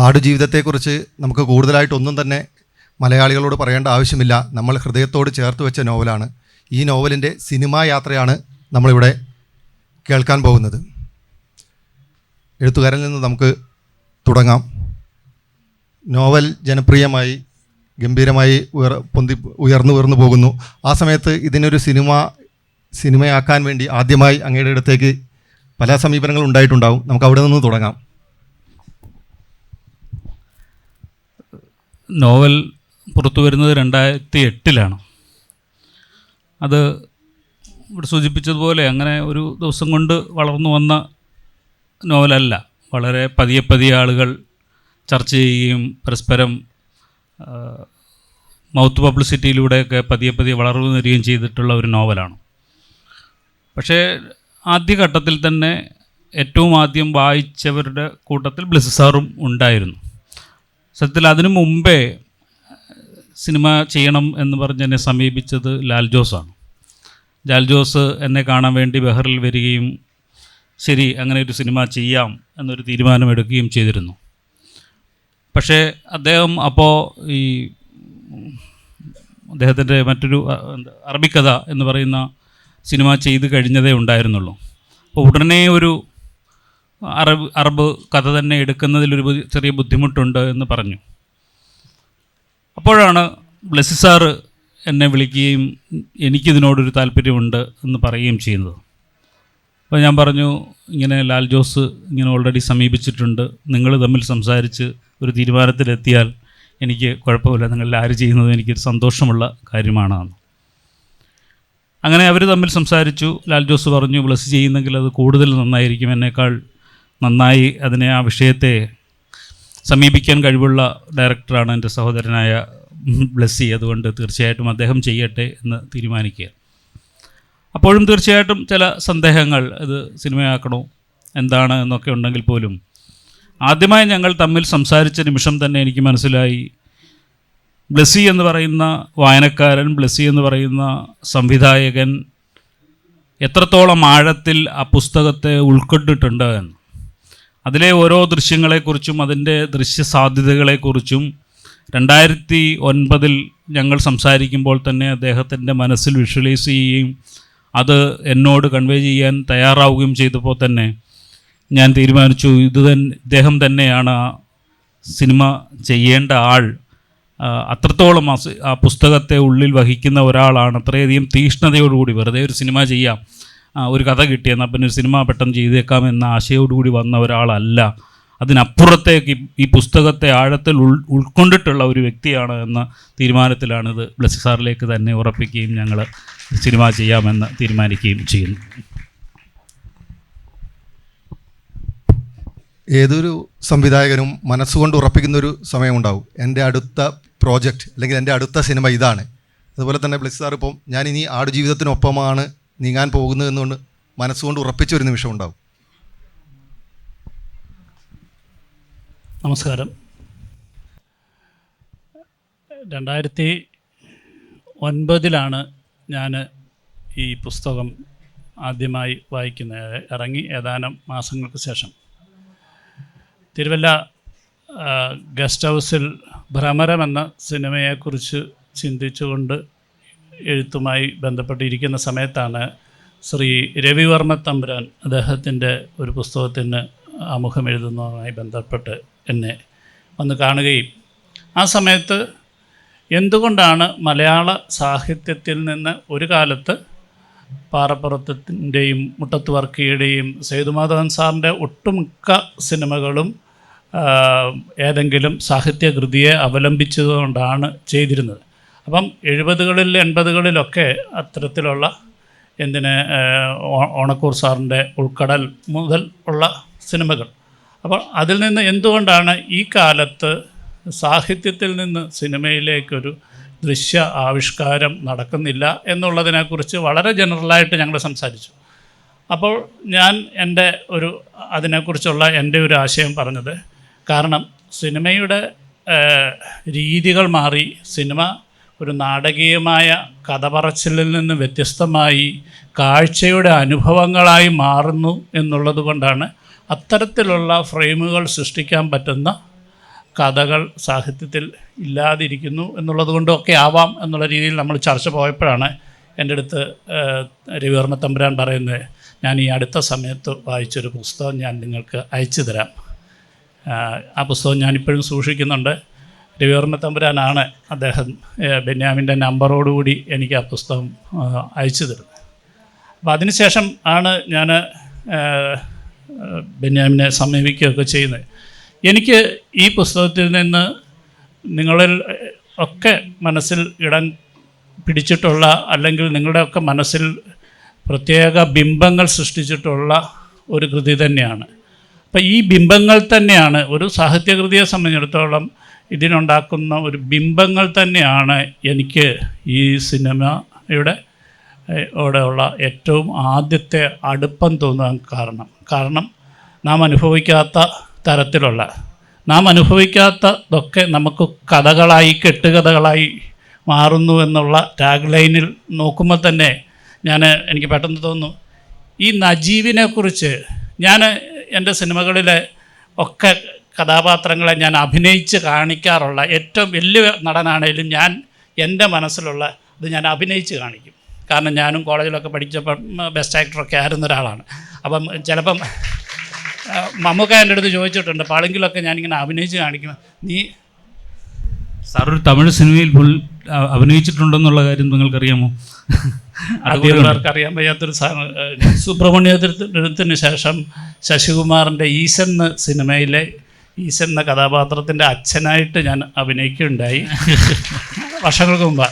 ആടുജീവിതത്തെക്കുറിച്ച് നമുക്ക് കൂടുതലായിട്ടൊന്നും തന്നെ മലയാളികളോട് പറയേണ്ട ആവശ്യമില്ല. നമ്മൾ ഹൃദയത്തോട് ചേർത്ത് വെച്ച നോവലാണ്. ഈ നോവലിൻ്റെ സിനിമാ യാത്രയാണ് നമ്മളിവിടെ കേൾക്കാൻ പോകുന്നത്. എഴുത്തുകാരിൽ നിന്ന് നമുക്ക് തുടങ്ങാം. നോവൽ ജനപ്രിയമായി ഗംഭീരമായി ഉയർന്നു പോകുന്നു. ആ സമയത്ത് ഇതിനൊരു സിനിമയാക്കാൻ വേണ്ടി ആദ്യമായി അങ്ങയുടെ അടുത്തേക്ക് പല സമീപനങ്ങൾ ഉണ്ടായിട്ടുണ്ടാവും. നമുക്ക് അവിടെ നിന്ന് തുടങ്ങാം. നോവൽ പുറത്തു വരുന്നത് 2008 അത് ഇവിടെ സൂചിപ്പിച്ചതുപോലെ അങ്ങനെ ഒരു ദിവസം കൊണ്ട് വളർന്നു വന്ന നോവലല്ല. വളരെ പതിയെ ആളുകൾ ചർച്ച ചെയ്യുകയും പരസ്പരം മൗത്ത് പബ്ലിസിറ്റിയിലൂടെയൊക്കെ പതിയെ വളർന്നു വരികയും ചെയ്തിട്ടുള്ള ഒരു നോവലാണ്. പക്ഷേ ആദ്യഘട്ടത്തിൽ തന്നെ ഏറ്റവും ആദ്യം വായിച്ചവരുടെ കൂട്ടത്തിൽ ബ്ലെസ്സി സാറും ഉണ്ടായിരുന്നു. സത്യത്തിൽ അതിനു മുമ്പേ സിനിമ ചെയ്യണം എന്ന് പറഞ്ഞ് എന്നെ സമീപിച്ചത് ലാൽ ജോസാണ്. ലാൽ ജോസ് എന്നെ കാണാൻ വേണ്ടി ബെഹറിൽ വരികയും ശരി അങ്ങനെ ഒരു സിനിമ ചെയ്യാം എന്നൊരു തീരുമാനമെടുക്കുകയും ചെയ്തിരുന്നു. പക്ഷേ അദ്ദേഹം അപ്പോൾ ഈ അദ്ദേഹത്തിൻ്റെ മറ്റൊരു അറബിക്കഥ എന്ന് പറയുന്ന സിനിമ ചെയ്ത് കഴിഞ്ഞതേ ഉണ്ടായിരുന്നുള്ളൂ. അപ്പോൾ ഉടനെ ഒരു അറബ് കഥ തന്നെ എടുക്കുന്നതിലൊരു ചെറിയ ബുദ്ധിമുട്ടുണ്ട് എന്ന് പറഞ്ഞു. അപ്പോഴാണ് ബ്ലെസ്സി സാറ് എന്നെ വിളിക്കുകയും എനിക്കിതിനോടൊരു താല്പര്യമുണ്ട് എന്ന് പറയുകയും ചെയ്യുന്നത്. അപ്പോൾ ഞാൻ പറഞ്ഞു, ഇങ്ങനെ ലാൽ ജോസ് ഇങ്ങനെ ഓൾറെഡി സമീപിച്ചിട്ടുണ്ട്, നിങ്ങൾ തമ്മിൽ സംസാരിച്ച് ഒരു തീരുമാനത്തിലെത്തിയാൽ എനിക്ക് കുഴപ്പമില്ല, നിങ്ങളിൽ ആര് ചെയ്യുന്നത് എനിക്കൊരു സന്തോഷമുള്ള കാര്യമാണെന്ന്. അങ്ങനെ അവർ തമ്മിൽ സംസാരിച്ചു. ലാൽ ജോസ് പറഞ്ഞു, ബ്ലെസ്സി ചെയ്യുന്നെങ്കിൽ അത് കൂടുതൽ നന്നായിരിക്കും, എന്നേക്കാൾ നന്നായി ആ വിഷയത്തെ സമീപിക്കാൻ കഴിവുള്ള ഡയറക്ടറാണ് എൻ്റെ സഹോദരനായ ബ്ലെസ്സി, അതുകൊണ്ട് തീർച്ചയായിട്ടും അദ്ദേഹം ചെയ്യട്ടെ എന്ന് തീരുമാനിക്കുക. അപ്പോഴും തീർച്ചയായിട്ടും ചില സന്ദേഹങ്ങൾ, ഇത് സിനിമയാക്കണോ എന്താണ് എന്നൊക്കെ ഉണ്ടെങ്കിൽ പോലും ആദ്യമായി ഞങ്ങൾ തമ്മിൽ സംസാരിച്ച നിമിഷം തന്നെ എനിക്ക് മനസ്സിലായി, ബ്ലെസ്സി എന്ന് പറയുന്ന വായനക്കാരൻ, ബ്ലെസ്സി എന്ന് പറയുന്ന സംവിധായകൻ എത്രത്തോളം ആഴത്തിൽ ആ പുസ്തകത്തെ ഉൾക്കൊണ്ടിട്ടുണ്ട് എന്ന്. അതിലെ ഓരോ ദൃശ്യങ്ങളെക്കുറിച്ചും അതിൻ്റെ ദൃശ്യസാധ്യതകളെക്കുറിച്ചും 2009 ഞങ്ങൾ സംസാരിക്കുമ്പോൾ തന്നെ അദ്ദേഹത്തിൻ്റെ മനസ്സിൽ വിഷ്വലൈസ് ചെയ്യുകയും അത് എന്നോട് കൺവേ ചെയ്യാൻ തയ്യാറാവുകയും ചെയ്തപ്പോൾ തന്നെ ഞാൻ തീരുമാനിച്ചു, ഇദ്ദേഹം തന്നെയാണ് ആ സിനിമ ചെയ്യേണ്ട ആൾ. അത്രത്തോളം ആ പുസ്തകത്തെ ഉള്ളിൽ വഹിക്കുന്ന ഒരാളാണ്. അത്രയധികം തീഷ്ണതയോടുകൂടി വെറുതെ ഒരു സിനിമ ചെയ്യാം, ഒരു കഥ കിട്ടിയെന്നാൽ പിന്നെ ഒരു സിനിമ പെട്ടെന്ന് ചെയ്തേക്കാം എന്ന ആശയോടുകൂടി വന്ന ഒരാളല്ല. അതിനപ്പുറത്തേക്ക് ഈ പുസ്തകത്തെ ആഴത്തിൽ ഉൾക്കൊണ്ടിട്ടുള്ള ഒരു വ്യക്തിയാണ് എന്ന തീരുമാനത്തിലാണിത് ബ്ലെസ്സി സാറിലേക്ക് തന്നെ ഉറപ്പിക്കുകയും ഞങ്ങൾ സിനിമ ചെയ്യാമെന്ന് തീരുമാനിക്കുകയും ചെയ്യുന്നു. ഏതൊരു സംവിധായകനും മനസ്സുകൊണ്ട് ഉറപ്പിക്കുന്നൊരു സമയമുണ്ടാവും, എൻ്റെ അടുത്ത പ്രോജക്റ്റ് അല്ലെങ്കിൽ എൻ്റെ അടുത്ത സിനിമ ഇതാണ്. അതുപോലെ തന്നെ ബ്ലെസ്സി സാർ ഇപ്പം ഞാനിനി ആടുജീവിതത്തിനൊപ്പമാണ് നീങ്ങാൻ പോകുന്നതെന്നുകൊണ്ട് മനസ്സുകൊണ്ട് ഉറപ്പിച്ചൊരു നിമിഷം ഉണ്ടാവും. നമസ്കാരം. 2009 ഞാൻ ഈ പുസ്തകം ആദ്യമായി വായിക്കുന്നത്. ഇറങ്ങി ഏതാനും മാസങ്ങൾക്ക് ശേഷം തിരുവല്ല ഗസ്റ്റ് ഹൗസിൽ ഭ്രമരം എന്ന സിനിമയെക്കുറിച്ച് ചിന്തിച്ചുകൊണ്ട് എഴുത്തുമായി ബന്ധപ്പെട്ടിരിക്കുന്ന സമയത്താണ് ശ്രീ രവിവർമ്മ തമ്പുരാൻ അദ്ദേഹത്തിൻ്റെ ഒരു പുസ്തകത്തിന് ആമുഖം എഴുതുന്നതുമായി ബന്ധപ്പെട്ട് എന്നെ വന്ന് കാണുകയും ആ സമയത്ത് എന്തുകൊണ്ടാണ് മലയാള സാഹിത്യത്തിൽ നിന്ന് ഒരു കാലത്ത് പാറപ്പുറത്തിൻ്റെയും മുട്ടത്ത് വർക്കിയുടെയും സേതുമാധവൻ സാറിൻ്റെ ഒട്ടുമിക്ക സിനിമകളും ഏതെങ്കിലും സാഹിത്യകൃതിയെ അവലംബിച്ചുകൊണ്ടാണ് ചെയ്തിരുന്നത്. അപ്പം 70കളിൽ 80കളിലൊക്കെ അത്തരത്തിലുള്ള ഓണക്കൂർ സാറിൻ്റെ ഉൾക്കടൽ മുതൽ ഉള്ള സിനിമകൾ. അപ്പോൾ അതിൽ നിന്ന് എന്തുകൊണ്ടാണ് ഈ കാലത്ത് സാഹിത്യത്തിൽ നിന്ന് സിനിമയിലേക്കൊരു ദൃശ്യ ആവിഷ്കാരം നടക്കുന്നില്ല എന്നുള്ളതിനെക്കുറിച്ച് വളരെ ജനറലായിട്ട് ഞങ്ങൾ സംസാരിച്ചു. അപ്പോൾ ഞാൻ അതിനെക്കുറിച്ചുള്ള എൻ്റെ ഒരു ആശയം പറഞ്ഞത്, കാരണം സിനിമയുടെ രീതികൾ മാറി, സിനിമ ഒരു നാടകീയമായ കഥ പറച്ചിലിൽ നിന്ന് വ്യത്യസ്തമായി കാഴ്ചയുടെ അനുഭവങ്ങളായി മാറുന്നു എന്നുള്ളത് കൊണ്ടാണ് അത്തരത്തിലുള്ള ഫ്രെയിമുകൾ സൃഷ്ടിക്കാൻ പറ്റുന്ന കഥകൾ സാഹിത്യത്തിൽ ഇല്ലാതിരിക്കുന്നു എന്നുള്ളത് കൊണ്ടൊക്കെ ആവാം എന്നുള്ള രീതിയിൽ നമ്മൾ ചർച്ച പോയപ്പോഴാണ് എൻ്റെ അടുത്ത് രവിവർമ്മ തമ്പുരാൻ പറയുന്നത്, ഞാൻ ഈ അടുത്ത സമയത്ത് വായിച്ചൊരു പുസ്തകം ഞാൻ നിങ്ങൾക്ക് അയച്ചു തരാം. ആ പുസ്തകം ഞാനിപ്പോഴും സൂക്ഷിക്കുന്നുണ്ട്. രവിവർമ്മ തമ്പുരാനാണ് അദ്ദേഹം ബെന്യാമിൻ്റെ നമ്പറോടുകൂടി എനിക്ക് ആ പുസ്തകം അയച്ചു തരുന്നത്. അപ്പോൾ അതിനുശേഷം ആണ് ഞാൻ ബെന്യാമിനെ സമീപിക്കുകയൊക്കെ ചെയ്യുന്നത്. എനിക്ക് ഈ പുസ്തകത്തിൽ നിന്ന് നിങ്ങളിൽ ഒക്കെ മനസ്സിൽ ഇടം പിടിച്ചിട്ടുള്ള, അല്ലെങ്കിൽ നിങ്ങളുടെയൊക്കെ മനസ്സിൽ പ്രത്യേക ബിംബങ്ങൾ സൃഷ്ടിച്ചിട്ടുള്ള ഒരു കൃതി തന്നെയാണ്. അപ്പോൾ ഈ ബിംബങ്ങൾ തന്നെയാണ് ഒരു സാഹിത്യകൃതിയെ സംബന്ധിച്ചിടത്തോളം ഇതിനുണ്ടാക്കുന്ന ഒരു ബിംബങ്ങൾ തന്നെയാണ് എനിക്ക് ഈ സിനിമയുടെ ഓടെയുള്ള ഏറ്റവും ആദ്യത്തെ അടുപ്പം തോന്നാൻ കാരണം നാം അനുഭവിക്കാത്ത തരത്തിലുള്ള, നാം അനുഭവിക്കാത്തതൊക്കെ നമുക്ക് കഥകളായി, കെട്ടുകഥകളായി മാറുന്നു എന്നുള്ള ടാഗ് ലൈനിൽ നോക്കുമ്പോൾ തന്നെ എനിക്ക് പെട്ടെന്ന് തോന്നുന്നു, ഈ നജീബിനെക്കുറിച്ച് ഞാൻ എൻ്റെ സിനിമകളിലെ ഒക്കെ കഥാപാത്രങ്ങളെ ഞാൻ അഭിനയിച്ച് കാണിക്കാറുള്ള, ഏറ്റവും വലിയ നടനാണേലും ഞാൻ എൻ്റെ മനസ്സിലുള്ള ഇത് ഞാൻ അഭിനയിച്ച് കാണിക്കും. കാരണം ഞാനും കോളേജിലൊക്കെ പഠിച്ചപ്പം ബെസ്റ്റ് ആക്ടറൊക്കെ ആയിരുന്ന ഒരാളാണ്. അപ്പം ചിലപ്പം മമ്മൂക്ക എൻ്റെ അടുത്ത് ചോദിച്ചിട്ടുണ്ട്, പാളെങ്കിലൊക്കെ ഞാനിങ്ങനെ അഭിനയിച്ച് കാണിക്കും. നീ സാർ ഒരു തമിഴ് സിനിമയിൽ അഭിനയിച്ചിട്ടുണ്ടെന്നുള്ള കാര്യം നിങ്ങൾക്കറിയാമോ? അധികം പേർക്ക് അറിയാൻ വയ്യാത്തൊരു സാധനം. സുബ്രഹ്മണ്യത്തിന് ശേഷം ശശികുമാറിൻ്റെ ഈശൻ എന്ന സിനിമയിലെ ഈശൻ എന്ന കഥാപാത്രത്തിൻ്റെ അച്ഛനായിട്ട് ഞാൻ അഭിനയിക്കുകയുണ്ടായി വർഷങ്ങൾക്ക് മുമ്പ്.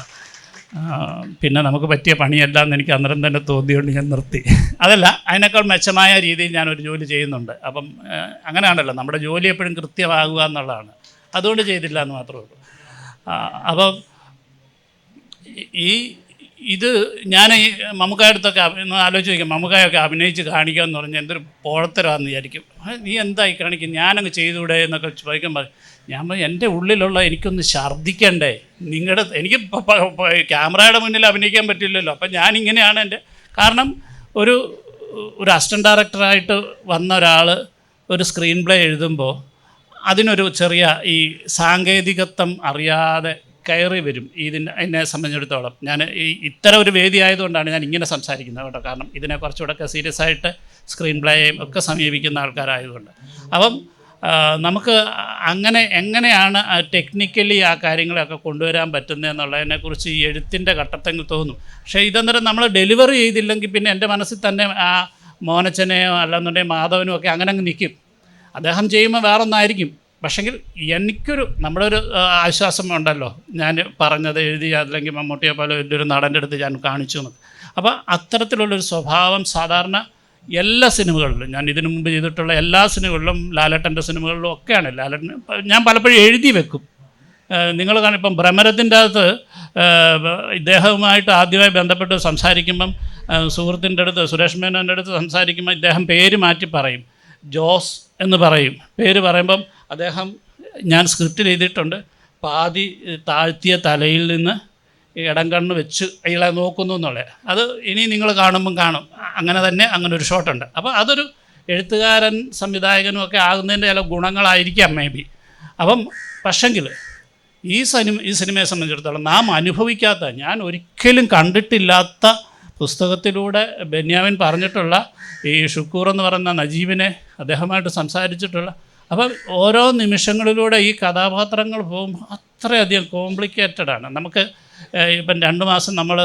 പിന്നെ നമുക്ക് പറ്റിയ പണിയല്ല എന്ന് എനിക്ക് അന്നേരം തന്നെ തോന്നിയുകൊണ്ട് ഞാൻ നിർത്തി. അതല്ല, അതിനേക്കാൾ മെച്ചമായ രീതിയിൽ ഞാനൊരു ജോലി ചെയ്യുന്നുണ്ട്. അപ്പം അങ്ങനെയാണല്ലോ, നമ്മുടെ ജോലി എപ്പോഴും കൃത്യമാകുക എന്നുള്ളതാണ്. അതുകൊണ്ട് ചെയ്തില്ല എന്ന് മാത്രമേ ഉള്ളൂ. അപ്പം ഇത് ഞാൻ ഈ മമ്മൂക്കായടുത്തൊക്കെ ആലോചിച്ച് വയ്ക്കും, മമ്മൂക്കായൊക്കെ അഭിനയിച്ച് കാണിക്കുക എന്ന് പറഞ്ഞാൽ എന്തൊരു പോഴത്തരാന്ന് വിചാരിക്കും. നീ എന്തായി കാണിക്കും, ഞാനങ്ങ് ചെയ്തുകൂടെ എന്നൊക്കെ ചോദിക്കുമ്പോൾ ഞാൻ എൻ്റെ ഉള്ളിലുള്ള എനിക്കൊന്ന് ഛർദ്ദിക്കണ്ടേ, എനിക്ക് ക്യാമറയുടെ മുന്നിൽ അഭിനയിക്കാൻ പറ്റില്ലല്ലോ. അപ്പം ഞാനിങ്ങനെയാണ് എൻ്റെ, കാരണം ഒരു അസിസ്റ്റൻറ്റ് ഡയറക്ടറായിട്ട് വന്ന ഒരാൾ ഒരു സ്ക്രീൻ പ്ലേ എഴുതുമ്പോൾ അതിനൊരു ചെറിയ ഈ സാങ്കേതികത്വം അറിയാതെ കയറി വരും. എന്നെ സംബന്ധിച്ചിടത്തോളം ഞാൻ ഇത്തരം ഒരു വേദി ആയതുകൊണ്ടാണ് ഞാൻ ഇങ്ങനെ സംസാരിക്കുന്നത് കേട്ടോ. കാരണം ഇതിനെ കുറച്ചുകൂടെ സീരിയസ് ആയിട്ട് സ്ക്രീൻ പ്ലേയും ഒക്കെ സമീപിക്കുന്ന ആൾക്കാരായതുകൊണ്ട്. അപ്പം നമുക്ക് എങ്ങനെയാണ് ടെക്നിക്കലി ആ കാര്യങ്ങളൊക്കെ കൊണ്ടുവരാൻ പറ്റുന്നത് എന്നുള്ളതിനെക്കുറിച്ച് ഈ എഴുത്തിൻ്റെ ഘട്ടത്തെങ്കിൽ തോന്നും. പക്ഷേ ഇതെന്നേരം നമ്മൾ ഡെലിവറി ചെയ്തില്ലെങ്കിൽ പിന്നെ എൻ്റെ മനസ്സിൽ തന്നെ ആ മോനച്ചനെയോ അല്ലെന്നുണ്ടെങ്കിൽ മാധവനും ഒക്കെ അങ്ങനെ അങ്ങ് നിൽക്കും. അദ്ദേഹം ചെയ്യുമ്പോൾ വേറൊന്നായിരിക്കും. പക്ഷെങ്കിൽ നമ്മുടെ ഒരു ആശ്വാസം ഉണ്ടല്ലോ, ഞാൻ പറഞ്ഞത് എഴുതി അല്ലെങ്കിൽ മമ്മൂട്ടിയെ പോലെ വലിയൊരു നടൻ്റെ അടുത്ത് ഞാൻ കാണിച്ചു എന്ന്. അപ്പോൾ അത്തരത്തിലുള്ളൊരു സ്വഭാവം സാധാരണ എല്ലാ സിനിമകളിലും, ഞാൻ ഇതിനു മുമ്പ് ചെയ്തിട്ടുള്ള എല്ലാ സിനിമകളിലും, ലാലേട്ടൻ്റെ സിനിമകളിലും ഒക്കെയാണ്. ലാലേട്ടൻ ഞാൻ പലപ്പോഴും എഴുതി വെക്കും. നിങ്ങൾ കാണിപ്പം ഭ്രമരത്തിൻ്റെ അകത്ത് ഇദ്ദേഹവുമായിട്ട് ആദ്യമായി ബന്ധപ്പെട്ട് സംസാരിക്കുമ്പം സുഹൃത്തിൻ്റെ അടുത്ത്, സുരേഷ് മേനോൻ്റെ അടുത്ത് സംസാരിക്കുമ്പോൾ ഇദ്ദേഹം പേര് മാറ്റി പറയും, ജോസ് എന്ന് പറയും. പേര് പറയുമ്പം അദ്ദേഹം, ഞാൻ സ്ക്രിപ്റ്റിൽ എഴുതിയിട്ടുണ്ട്, പാതി താഴ്ത്തിയ തലയിൽ നിന്ന് ഇടം കണ്ണ് വെച്ച് അയാളെ നോക്കുന്നു എന്നുള്ളത്. അത് ഇനി നിങ്ങൾ കാണുമ്പം കാണും, അങ്ങനെ തന്നെ അങ്ങനെ ഒരു ഷോട്ടുണ്ട്. അപ്പോൾ അതൊരു എഴുത്തുകാരൻ സംവിധായകനും ഒക്കെ ആകുന്നതിൻ്റെ ചില ഗുണങ്ങളായിരിക്കാം മേ ബി. അപ്പം പക്ഷെങ്കിൽ ഈ സിനിമയെ സംബന്ധിച്ചിടത്തോളം നാം അനുഭവിക്കാത്ത, ഞാൻ ഒരിക്കലും കണ്ടിട്ടില്ലാത്ത പുസ്തകത്തിലൂടെ ബെന്യാമിൻ പറഞ്ഞിട്ടുള്ള ഈ ഷുക്കൂർ എന്ന് പറയുന്ന നജീബിനെ അദ്ദേഹമായിട്ട് സംസാരിച്ചിട്ടുള്ള, അപ്പം ഓരോ നിമിഷങ്ങളിലൂടെ ഈ കഥാപാത്രങ്ങൾ പോകുമ്പോൾ അത്രയധികം കോംപ്ലിക്കേറ്റഡാണ്. നമുക്ക് ഇപ്പം 2 മാസം നമ്മൾ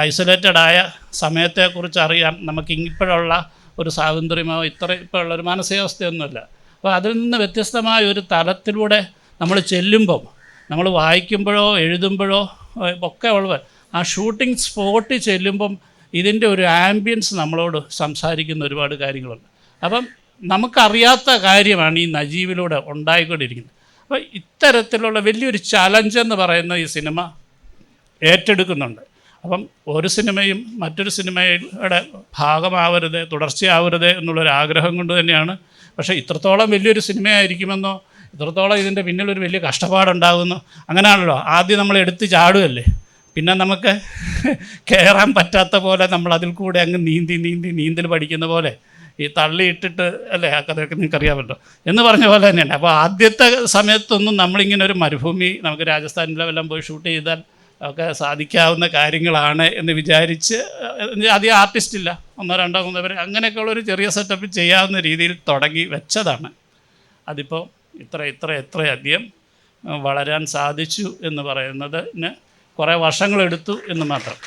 ഐസൊലേറ്റഡായ സമയത്തെക്കുറിച്ച് അറിയാം. നമുക്ക് ഇപ്പോഴുള്ള ഒരു സ്വാതന്ത്ര്യമോ ഇപ്പോഴുള്ളൊരു മാനസികാവസ്ഥയൊന്നുമില്ല. അപ്പോൾ അതിൽ നിന്ന് വ്യത്യസ്തമായ ഒരു തലത്തിലൂടെ നമ്മൾ ചെല്ലുമ്പം, നമ്മൾ വായിക്കുമ്പോഴോ എഴുതുമ്പോഴോ ഒക്കെ ഉള്ളത്, ആ ഷൂട്ടിംഗ് സ്പോട്ടിൽ ചെല്ലുമ്പം ഇതിൻ്റെ ഒരു ആംബിയൻസ് നമ്മളോട് സംസാരിക്കുന്ന ഒരുപാട് കാര്യങ്ങളുണ്ട്. അപ്പം നമുക്കറിയാത്ത കാര്യമാണ് ഈ നജീബിലൂടെ ഉണ്ടായിക്കൊണ്ടിരിക്കുന്നത്. അപ്പോൾ ഇത്തരത്തിലുള്ള വലിയൊരു ചലഞ്ചെന്ന് പറയുന്ന ഈ സിനിമ ഏറ്റെടുക്കുന്നുണ്ട്. അപ്പം ഒരു സിനിമയും മറ്റൊരു സിനിമയുടെ ഭാഗമാവരുത്, തുടർച്ചയാവരുത് എന്നുള്ളൊരാഗ്രഹം കൊണ്ട് തന്നെയാണ്. പക്ഷേ ഇത്രത്തോളം വലിയൊരു സിനിമയായിരിക്കുമെന്നോ, ഇത്രത്തോളം ഇതിൻ്റെ പിന്നിലൊരു വലിയ കഷ്ടപ്പാടുണ്ടാകുന്നു, അങ്ങനെയാണല്ലോ. ആദ്യം നമ്മൾ എടുത്ത് ചാടുകയല്ലേ, പിന്നെ നമുക്ക് കയറാൻ പറ്റാത്ത പോലെ നമ്മൾ അതിൽ കൂടെ അങ്ങ് നീന്തൽ പഠിക്കുന്ന പോലെ ഈ തള്ളിയിട്ടിട്ട് അല്ലേ ആ കഥയൊക്കെ നിങ്ങൾക്ക് അറിയാമല്ലോ എന്ന് പറഞ്ഞ പോലെ തന്നെയാണ്. അപ്പോൾ ആദ്യത്തെ സമയത്തൊന്നും നമ്മളിങ്ങനെ ഒരു മരുഭൂമി നമുക്ക് രാജസ്ഥാനിലെല്ലാം പോയി ഷൂട്ട് ചെയ്താൽ ഒക്കെ സാധിക്കാവുന്ന കാര്യങ്ങളാണ് എന്ന് വിചാരിച്ച് അധികം ആർട്ടിസ്റ്റില്ല, 1 2 3 പേര് അങ്ങനെയൊക്കെയുള്ളൊരു ചെറിയ സെറ്റപ്പ് ചെയ്യാവുന്ന രീതിയിൽ തുടങ്ങി വെച്ചതാണ്. അതിപ്പോൾ എത്രയധികം വളരാൻ സാധിച്ചു എന്ന് പറയുന്നതിന് കുറേ വർഷങ്ങളെടുത്തു എന്ന് മാത്രം.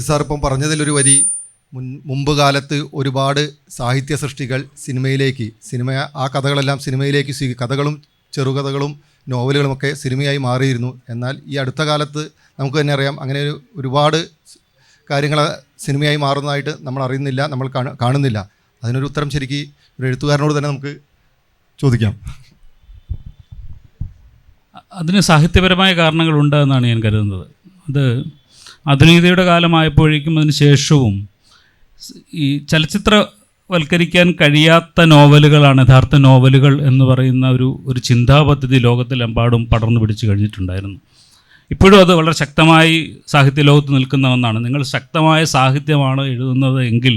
സാർ ഇപ്പം പറഞ്ഞതിലൊരു വരി, മുമ്പ് കാലത്ത് ഒരുപാട് സാഹിത്യ സൃഷ്ടികൾ ആ കഥകളെല്ലാം സിനിമയിലേക്ക് കഥകളും ചെറുകഥകളും നോവലുകളുമൊക്കെ സിനിമയായി മാറിയിരുന്നു. എന്നാൽ ഈ അടുത്ത കാലത്ത് നമുക്ക് തന്നെ അറിയാം, അങ്ങനെ ഒരുപാട് കാര്യങ്ങൾ സിനിമയായി മാറുന്നതായിട്ട് നമ്മൾ അറിയുന്നില്ല, നമ്മൾ കാണുന്നില്ല. അതിനൊരു ഉത്തരം ശരിക്കും ഒരു എഴുത്തുകാരനോട് തന്നെ നമുക്ക് ചോദിക്കാം. അതിന് സാഹിത്യപരമായ കാരണങ്ങളുണ്ട് എന്നാണ് ഞാൻ കരുതുന്നത്. അത് ആധുനികതയുടെ കാലമായപ്പോഴേക്കും അതിന് ശേഷവും ഈ ചലച്ചിത്രവൽക്കരിക്കാൻ കഴിയാത്ത നോവലുകളാണ് യഥാർത്ഥ നോവലുകൾ എന്ന് പറയുന്ന ഒരു ചിന്താപദ്ധതി ലോകത്തിലെമ്പാടും പടർന്നു പിടിച്ചു കഴിഞ്ഞിട്ടുണ്ടായിരുന്നു. ഇപ്പോഴും അത് വളരെ ശക്തമായി സാഹിത്യ ലോകത്ത് നിൽക്കുന്ന ഒന്നാണ്. നിങ്ങൾ ശക്തമായ സാഹിത്യമാണ് എഴുതുന്നത് എങ്കിൽ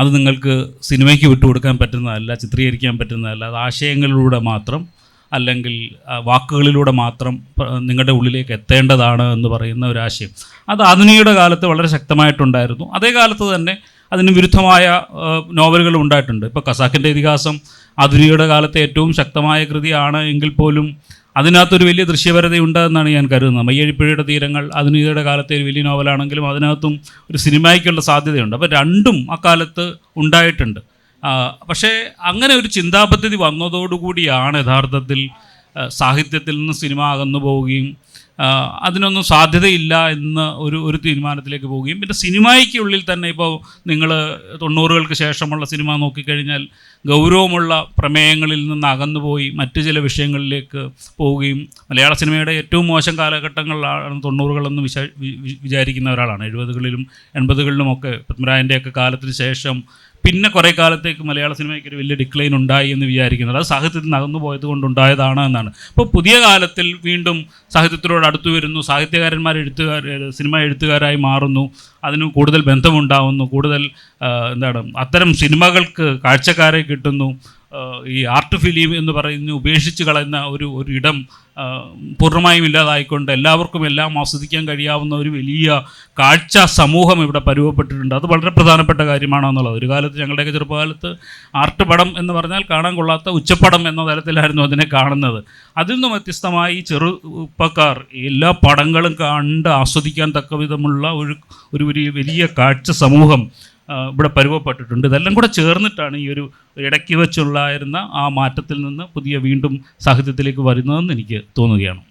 അത് നിങ്ങൾക്ക് സിനിമയ്ക്ക് വിട്ടുകൊടുക്കാൻ പറ്റുന്നതല്ല, ചിത്രീകരിക്കാൻ പറ്റുന്നതല്ല. അത് ആശയങ്ങളിലൂടെ മാത്രം അല്ലെങ്കിൽ വാക്കുകളിലൂടെ മാത്രം നിങ്ങളുടെ ഉള്ളിലേക്ക് എത്തേണ്ടതാണ് എന്ന് പറയുന്ന ഒരാശയം അത് ആധുനികയുടെ കാലത്ത് വളരെ ശക്തമായിട്ടുണ്ടായിരുന്നു. അതേ കാലത്ത് തന്നെ അതിന് വിരുദ്ധമായ നോവലുകൾ ഉണ്ടായിട്ടുണ്ട്. ഇപ്പോൾ ഖസാക്കിൻ്റെ ഇതിഹാസം ആധുനികയുടെ കാലത്തെ ഏറ്റവും ശക്തമായ കൃതിയാണ് എങ്കിൽ പോലും അതിനകത്തൊരു വലിയ ദൃശ്യപരതയുണ്ട് എന്നാണ് ഞാൻ കരുതുന്നത്. മയ്യഴിപ്പുഴയുടെ തീരങ്ങൾ ആധുനികയുടെ കാലത്തെ ഒരു വലിയ നോവലാണെങ്കിലും അതിനകത്തും ഒരു സിനിമയ്ക്കുള്ള സാധ്യതയുണ്ട്. അപ്പോൾ രണ്ടും അക്കാലത്ത് ഉണ്ടായിട്ടുണ്ട്. പക്ഷേ അങ്ങനെ ഒരു ചിന്താപദ്ധതി വന്നതോടുകൂടിയാണ് യഥാർത്ഥത്തിൽ സാഹിത്യത്തിൽ നിന്ന് സിനിമ അകന്നു പോവുകയും അതിനൊന്നും സാധ്യതയില്ല എന്ന് ഒരു തീരുമാനത്തിലേക്ക് പോവുകയും പിന്നെ സിനിമയ്ക്കുള്ളിൽ തന്നെ ഇപ്പോൾ നിങ്ങൾ 90-കൾക്ക് ശേഷമുള്ള സിനിമ നോക്കിക്കഴിഞ്ഞാൽ ഗൗരവമുള്ള പ്രമേയങ്ങളിൽ നിന്ന് അകന്നുപോയി മറ്റു ചില വിഷയങ്ങളിലേക്ക് പോവുകയും മലയാള സിനിമയുടെ ഏറ്റവും മോശം കാലഘട്ടങ്ങളിലാണ് 90-കളെന്ന് വിചാരിക്കുന്ന ഒരാളാണ്. 70-കളിലും 80-കളിലുമൊക്കെ പത്മരാജൻ്റെയൊക്കെ കാലത്തിന് ശേഷം പിന്നെ കുറേ കാലത്തേക്ക് മലയാള സിനിമയ്ക്ക് ഒരു വലിയ ഡിക്ലൈൻ ഉണ്ടായി എന്ന് വിചാരിക്കുന്നത് അത് സാഹിത്യത്തിൽ നിന്ന് അകന്നു പോയത് കൊണ്ടുണ്ടായതാണ് എന്നാണ്. ഇപ്പോൾ പുതിയ കാലത്തിൽ വീണ്ടും സാഹിത്യത്തിനോട് അടുത്തു വരുന്നു, സിനിമ എഴുത്തുകാരായി മാറുന്നു, അതിന് കൂടുതൽ ബന്ധമുണ്ടാവുന്നു, കൂടുതൽ അത്തരം സിനിമകൾക്ക് കാഴ്ചക്കാരെ കിട്ടുന്നു. ഈ ആർട്ട് ഫിലിം എന്ന് പറയുന്ന ഉപേക്ഷിച്ച് കളയുന്ന ഒരു ഇടം പൂർണ്ണമായും ഇല്ലാതായിക്കൊണ്ട് എല്ലാവർക്കും എല്ലാം ആസ്വദിക്കാൻ കഴിയാവുന്ന ഒരു വലിയ കാഴ്ച സമൂഹം ഇവിടെ പരുവപ്പെട്ടിട്ടുണ്ട്. അത് വളരെ പ്രധാനപ്പെട്ട കാര്യമാണെന്നുള്ളത്. ഒരു കാലത്ത് ഞങ്ങളുടെയൊക്കെ ചെറുപ്പകാലത്ത് ആർട്ട് പടം എന്ന് പറഞ്ഞാൽ കാണാൻ കൊള്ളാത്ത ഉച്ചപ്പടം എന്ന തലത്തിലായിരുന്നു അതിനെ കാണുന്നത്. അതിൽ നിന്നും വ്യത്യസ്തമായി ചെറുപ്പക്കാർ എല്ലാ പടങ്ങളും കണ്ട് ആസ്വദിക്കാൻ തക്ക വിധമുള്ള ഒരു വലിയ കാഴ്ച സമൂഹം ഇവിടെ പരുവപ്പെട്ടിട്ടുണ്ട്. ഇതെല്ലാം കൂടെ ചേർന്നിട്ടാണ് ഈ ഒരു ഇടയ്ക്ക് വെച്ചുള്ളായിരുന്ന ആ മാറ്റത്തിൽ നിന്ന് പുതിയ വീണ്ടും സാഹിത്യത്തിലേക്ക് വരുന്നതെന്ന് എനിക്ക് തോന്നുകയാണ്.